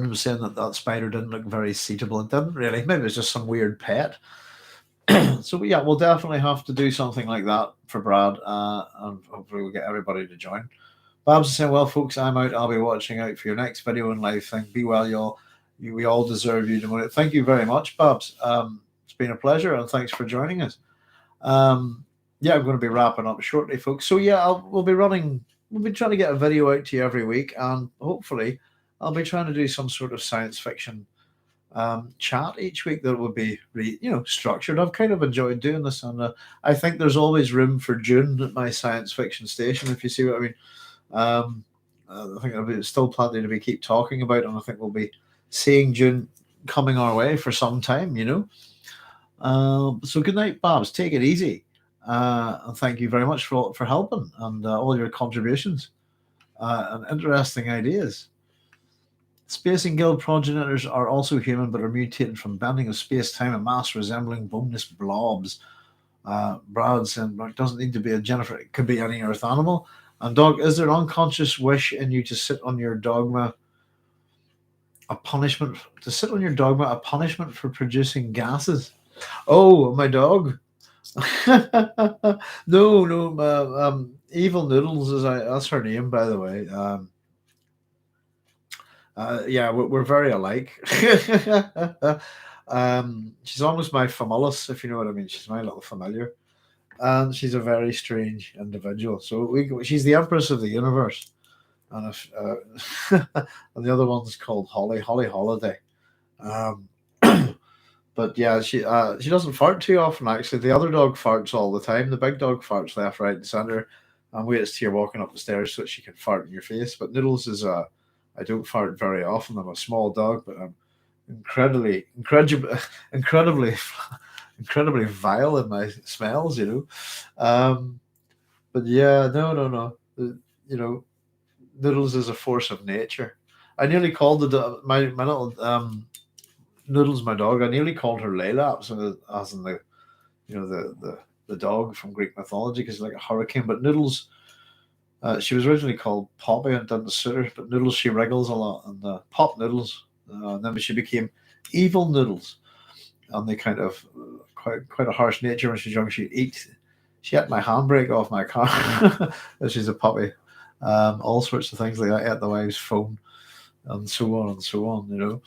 was saying that spider didn't look very suitable. It didn't really. Maybe it was just some weird pet. So yeah, we'll definitely have to do something like that for Brad, and hopefully we'll get everybody to join. Babs is saying, well, folks, I'm out. I'll be watching out for your next video and live thing. Be well, y'all. We all deserve you to know it. Thank you very much, Babs. It's been a pleasure, and thanks for joining us. Yeah, I'm going to be wrapping up shortly, folks. So yeah, we'll be trying to get a video out to you every week, and hopefully I'll be trying to do some sort of science fiction chat each week that will be structured. I've kind of enjoyed doing this, and I think there's always room for Dune at my science fiction station, if you see what I mean. I think there'll be still plenty to keep talking about, and I think we'll be seeing Dune coming our way for some time, So good night, Babs. Take it easy, and thank you very much for helping, and all your contributions and interesting ideas. Space and Guild progenitors are also human, but are mutated from bending of space-time and mass, resembling boneless blobs. Brad saying it doesn't need to be a Jennifer; it could be any Earth animal. And Dog, is there an unconscious wish in you to sit on your dogma? A punishment to sit on your dogma? A punishment for producing gases? Oh, my dog. No. Evil Noodles that's her name, by the way. Yeah, we're very alike. She's almost my famulus, if you know what I mean. She's my little familiar, and she's a very strange individual. So she's the Empress of the Universe, and and the other one's called Holly Holiday. But yeah, she doesn't fart too often. Actually, the other dog farts all the time. The big dog farts left, right, and center, and waits till you're walking up the stairs so that she can fart in your face. But Noodles is I don't fart very often. I'm a small dog, but I'm incredibly, incredibly, incredibly vile in my smells. But yeah, no. Noodles is a force of nature. I nearly called my little Noodles, my dog. I nearly called her Layla, as in the dog from Greek mythology, because like a hurricane. But Noodles, she was originally called Poppy and didn't suit her. But Noodles, she wriggles a lot, and Pop Noodles. And then she became Evil Noodles, and they kind of quite a harsh nature when she's young. She ate my handbrake off my car. She's a puppy. All sorts of things like that. Ate the wife's phone, and so on and so on.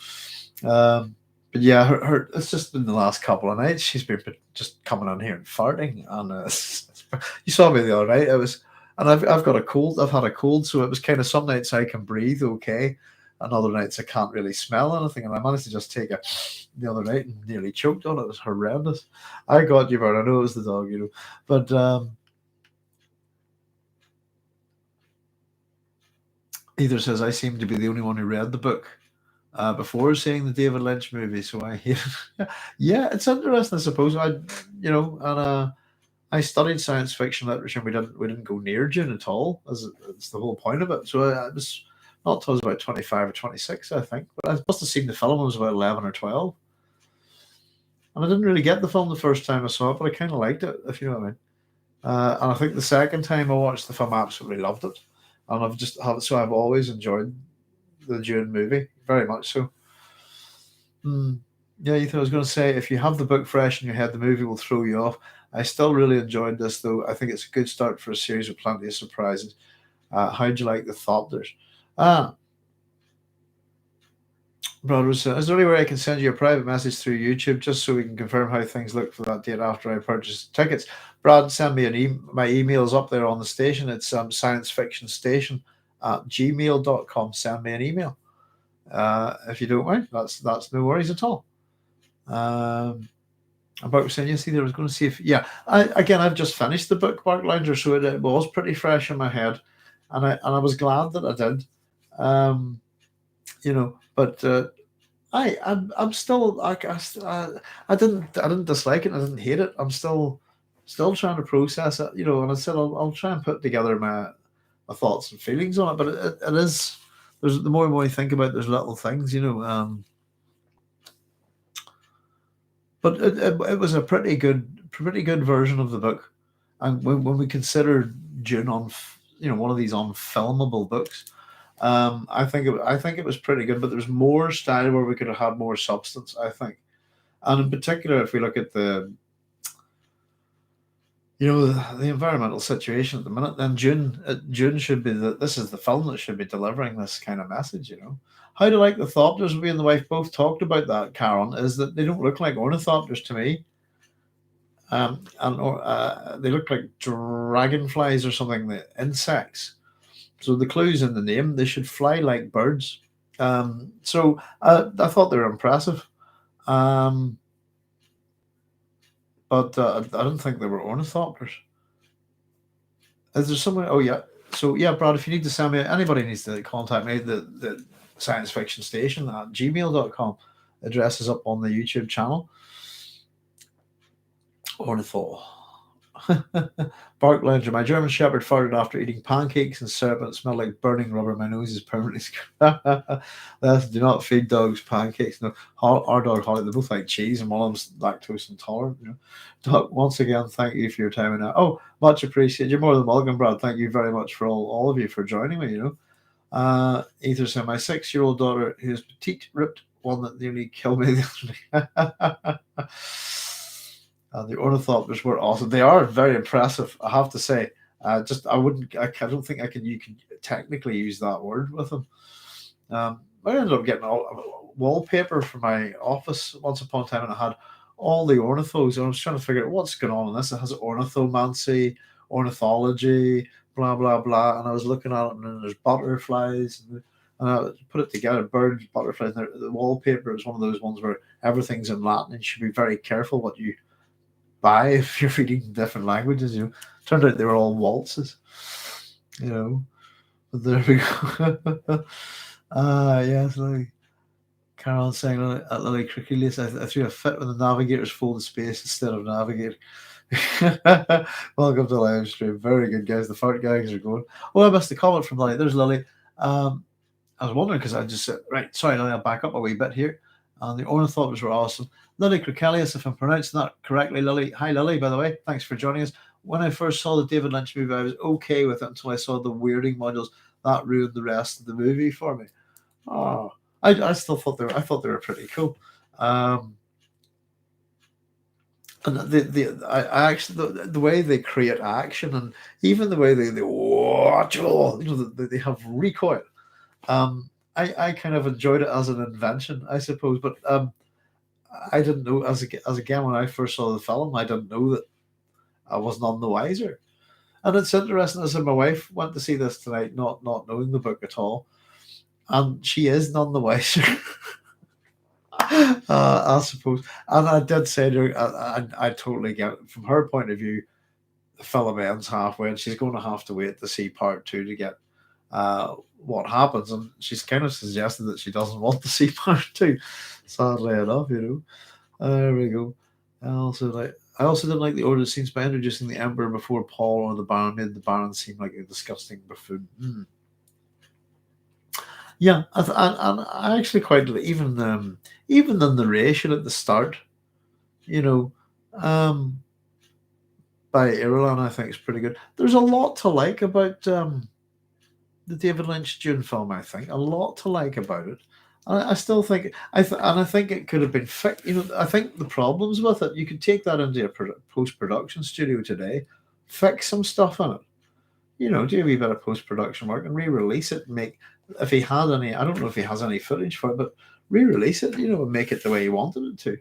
But yeah, her it's just been the last couple of nights she's been just coming in here and farting, and you saw me the other night. And I've got a cold. I've had a cold, so it was kind of some nights I can breathe okay, and other nights I can't really smell anything. And I managed to just take it the other night and nearly choked on it. It was horrendous. I got you, but I know it was the dog, But Either says I seem to be the only one who read the book before seeing the David Lynch movie, so I hate it. Yeah, it's interesting, I suppose. I studied science fiction literature, and we didn't go near Dune at all. It's the whole point of it. So it was not till I was about 25 or 26, I think. But I must have seen the film when I was about 11 or 12. And I didn't really get the film the first time I saw it, but I kind of liked it, if you know what I mean. And I think the second time I watched the film, I absolutely loved it. And I've always enjoyed the Dune movie, very much so. Hmm. Yeah, Ethan, I was going to say, if you have the book fresh in your head, the movie will throw you off. I still really enjoyed this, though. I think it's a good start for a series with plenty of surprises. How'd you like the thought there? Ah, Brad was, is there any way I can send you a private message through YouTube just so we can confirm how things look for that date after I purchase tickets? Brad, send me my email's up there on the station. It's science fiction station at gmail.com. Send me an email. If you don't mind, that's no worries at all. About saying yes, either I was going to see if I've just finished the book Mark Lounger, so it was pretty fresh in my head, and I was glad that I did. Um, but I'm still I didn't dislike it. I didn't hate it. I'm still trying to process it. And I said I'll try and put together my thoughts and feelings on it. But it is there's the more and more you think about it, there's little things. But it was a pretty good version of the book. And when we consider Dune one of these unfilmable books, I think it was pretty good. But there's more style where we could have had more substance, I think. And in particular, if we look at the environmental situation at the minute, then June should be this is the film that should be delivering this kind of message. How do you like the Thopters? We and the wife both talked about that, Karen. Is that they don't look like ornithopters to me, and they look like dragonflies or something, the insects. So the clue's in the name. They should fly like birds. So I thought they were impressive. Um, but I don't think they were ornithopters. Is there somewhere? Oh yeah. So yeah, Brad, if you need to send me, anybody needs to contact me. The science fiction station at gmail.com address is up on the YouTube channel. Ornithopter. Bark Lounger. My German Shepherd farted after eating pancakes and syrup and it smelled like burning rubber. My nose is permanently do not feed dogs pancakes. No, our dog Holly, they both like cheese and one of them's lactose intolerant. Doc, once again, thank you for your time and much appreciated. You're more than welcome, Brad. Thank you very much for all of you for joining me. Ether said my 6-year-old daughter, who is petite, ripped one that nearly killed me the other day. And the ornithopters were awesome. They are very impressive, I have to say. I don't think you can technically use that word with them. I ended up getting wallpaper for my office once upon a time, and I had all the ornithos, and I was trying to figure out what's going on in this. It has ornithomancy, ornithology, blah blah blah, and I was looking at it, and then there's butterflies, and I put it together: birds, butterflies. And the wallpaper is one of those ones where everything's in Latin, and you should be very careful what you buy if you're reading different languages. Turned out they were all waltzes. But there we go. Yes, like Carol saying at Lily Crickelius, I threw a fit when the navigators folded space instead of navigator. Welcome to the live stream. Very good, guys. The fart guys are going. Oh, I missed the comment from Lily. There's Lily. I was wondering because I just said, right, sorry, Lily, I'll back up a wee bit here. And the ornithopters were awesome. Lily Cricelius, if I'm pronouncing that correctly, Lily. Hi, Lily, by the way. Thanks for joining us. When I first saw the David Lynch movie, I was okay with it until I saw the weirding modules. That ruined the rest of the movie for me. Oh, I still thought they were pretty cool. And I actually the way they create action and even the way they watch they have recoil. I kind of enjoyed it as an invention, I suppose, but I didn't know as again when I first saw the film, I didn't know that I was none the wiser. And it's interesting. As my wife went to see this tonight, not knowing the book at all, and she is none the wiser. I suppose, and I did say to her, I totally get it. From her point of view, the film ends halfway, and she's going to have to wait to see part 2 to get what happens. And she's kind of suggested that she doesn't want to see part 2. Sadly enough, there we go. I also didn't like the order scenes by introducing the Emperor before Paul or the Baron made the Baron seem like a disgusting buffoon. Yeah, and I actually quite even the narration at the start, you know, um, by Irulan, I think is pretty good. There's a lot to like about the David Lynch Dune film. I think a lot to like about it. I still think and I think it could have been fixed. I think the problems with it, you could take that into a post production studio today, fix some stuff in it. Do a wee bit of post production work and re release it. Make if he had any, I don't know if he has any footage for it, but re release it. And make it the way he wanted it to.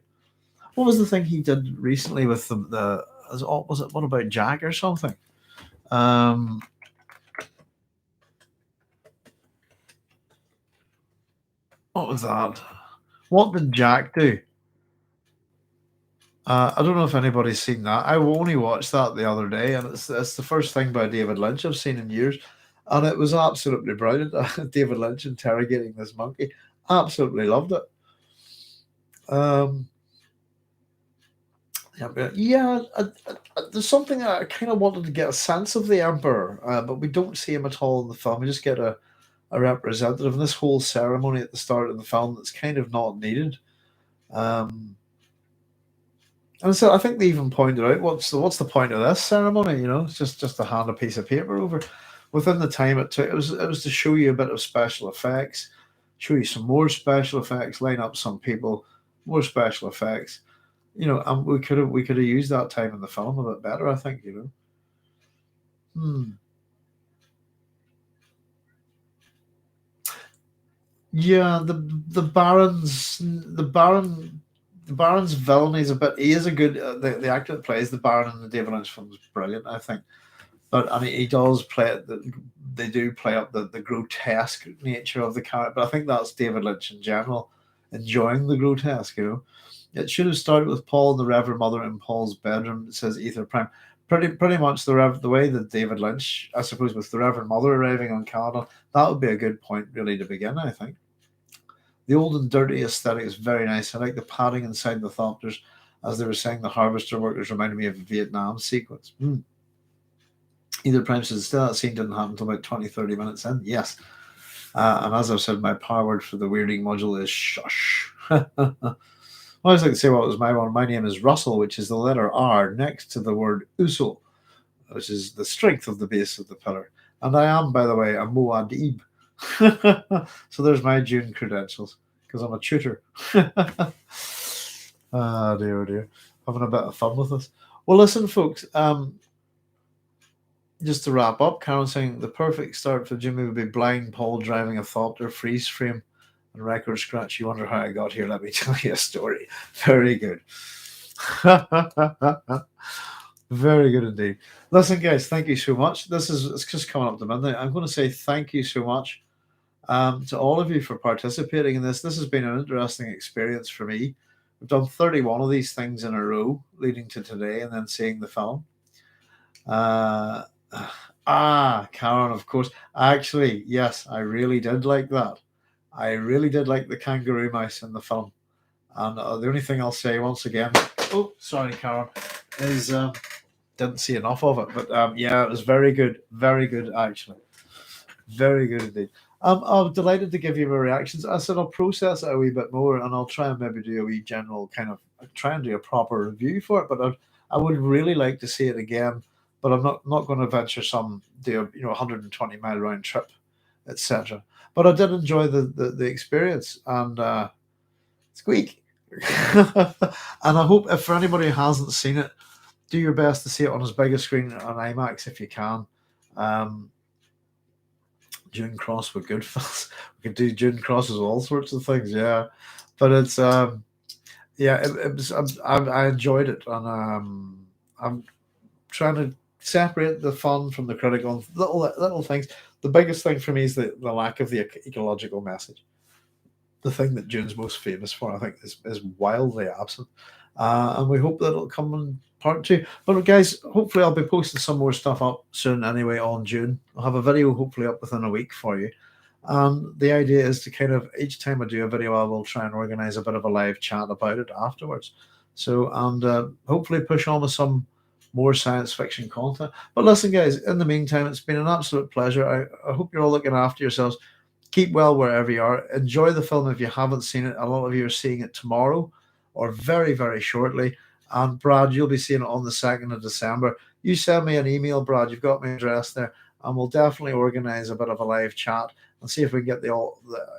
What was the thing he did recently with the was it what about Jack or something? Um, what was that? What did Jack do? I don't know if anybody's seen that. I only watched that the other day, and it's the first thing by David Lynch I've seen in years, and it was absolutely brilliant. David Lynch interrogating this monkey, absolutely loved it. Um, there's something I kind of wanted to get a sense of the Emperor, but we don't see him at all in the film. We just get a representative, and this whole ceremony at the start of the film that's kind of not needed. Um, And so I think they even pointed out what's the point of this ceremony? It's just to hand a piece of paper over. Within the time it took, it was to show you a bit of special effects, show you some more special effects, line up some people, more special effects. And we could have used that time in the film a bit better. I think. Hmm. Yeah, the Baron's villain is a bit. He is a good. The actor that plays the Baron in the David Lynch film is brilliant. I think. But I mean, he does play it. They do play up the grotesque nature of the character. But I think that's David Lynch in general, enjoying the grotesque. It should have started with Paul and the Reverend Mother in Paul's bedroom. It says Ether Prime. Pretty much the way that David Lynch, I suppose, with the Reverend Mother arriving on Canada, that would be a good point really to begin. I think the old and dirty aesthetic is very nice. I like the padding inside the thopters, as they were saying. The harvester workers reminded me of a Vietnam sequence. Either Prime says still that scene didn't happen until about 20, 30 minutes in. Yes. And as I've said, my power word for the weirding module is shush. I always like to say what was my one. My name is Russell, which is the letter R next to the word usul, which is the strength of the base of the pillar. And I am, by the way, a Muad'Dib. So there's my June credentials, because I'm a tutor. Ah, dear, oh dear. Having a bit of fun with this. Well, listen, folks, just to wrap up, Karen saying the perfect start for Jimmy would be blind Paul driving a Thopter freeze frame and record scratch. You wonder how I got here. Let me tell you a story. Very good. Very good indeed. Listen, guys, thank you so much. It's just coming up to midnight. I'm going to say thank you so much to all of you for participating in this. This has been an interesting experience for me. We've done 31 of these things in a row leading to today and then seeing the film. Uh, Karen, of course. Actually, yes, I really did like that. I really did like the kangaroo mouse in the film. And the only thing I'll say once again, oh, sorry, Karen, is didn't see enough of it. But yeah, it was very good, actually. Very good indeed. I'm delighted to give you my reactions. I said I'll process it a wee bit more, and I'll try and maybe do a wee general kind of try and do a proper review for it. But I would really like to see it again. But I'm not going to venture some do a 120-mile round trip, etc. But I did enjoy the experience, and squeak. And I hope if for anybody who hasn't seen it, do your best to see it on as big a screen on IMAX if you can. Um, Dune Cross with Goodfellas. We could do Dune Crosses, all sorts of things. Yeah, but it's yeah, it was. I enjoyed it, and I'm trying to separate the fun from the critical little things. The biggest thing for me is the lack of the ecological message. The thing that Dune's most famous for, I think, is wildly absent. And we hope that it'll come in part two. But guys, hopefully I'll be posting some more stuff up soon anyway on Dune. I'll have a video hopefully up within a week for you. And the idea is to kind of each time I do a video, I will try and organize a bit of a live chat about it afterwards. So and hopefully push on with some more science fiction content. But listen, guys, in the meantime, it's been an absolute pleasure. I hope you're all looking after yourselves. Keep well wherever you are. Enjoy the film if you haven't seen it. A lot of you are seeing it tomorrow or very, very shortly. And Brad, you'll be seeing it on the 2nd of December. You send me an email, Brad. You've got my address there. And we'll definitely organize a bit of a live chat and see if we can get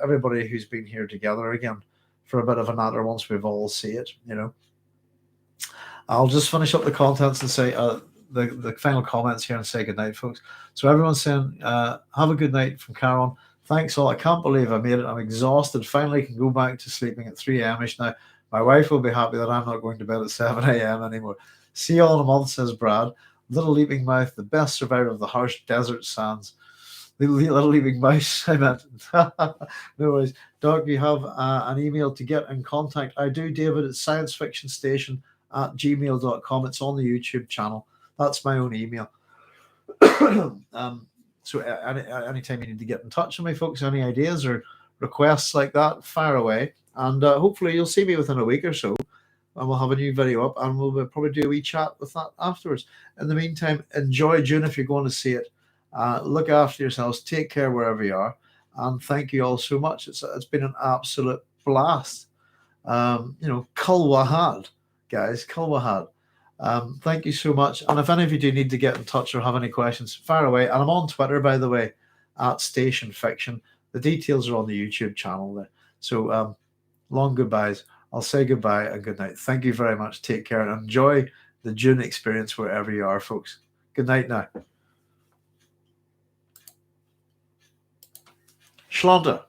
everybody who's been here together again for a bit of a natter once we've all see it, you know. I'll just finish up the contents and say the final comments here and say good night, folks. So everyone's saying, have a good night from Karen. Thanks all. I can't believe I made it. I'm exhausted. Finally can go back to sleeping at 3 a.m.ish now. My wife will be happy that I'm not going to bed at 7 a.m. anymore. See you all in a month, says Brad. Little Leaping Mouth, the best survivor of the harsh desert sands. Little Leaping Mouse, I meant. No worries. Doc, you have an email to get in contact. I do, David. It's sciencefictionstation@gmail.com. It's on the YouTube channel. That's my own email. So anytime you need to get in touch with me, folks, any ideas or requests like that, fire away. And hopefully you'll see me within a week or so. And we'll have a new video up, and we'll probably do a wee chat with that afterwards. In the meantime, enjoy Dune if you're going to see it. Look after yourselves. Take care wherever you are. And thank you all so much. It's been an absolute blast. Kul Wahad, guys. Kul Wahad. Thank you so much. And if any of you do need to get in touch or have any questions, fire away. And I'm on Twitter, by the way, @Station Fiction. The details are on the YouTube channel there. So long goodbyes. I'll say goodbye and good night. Thank you very much. Take care and enjoy the Dune experience wherever you are, folks. Good night now. Shlanta.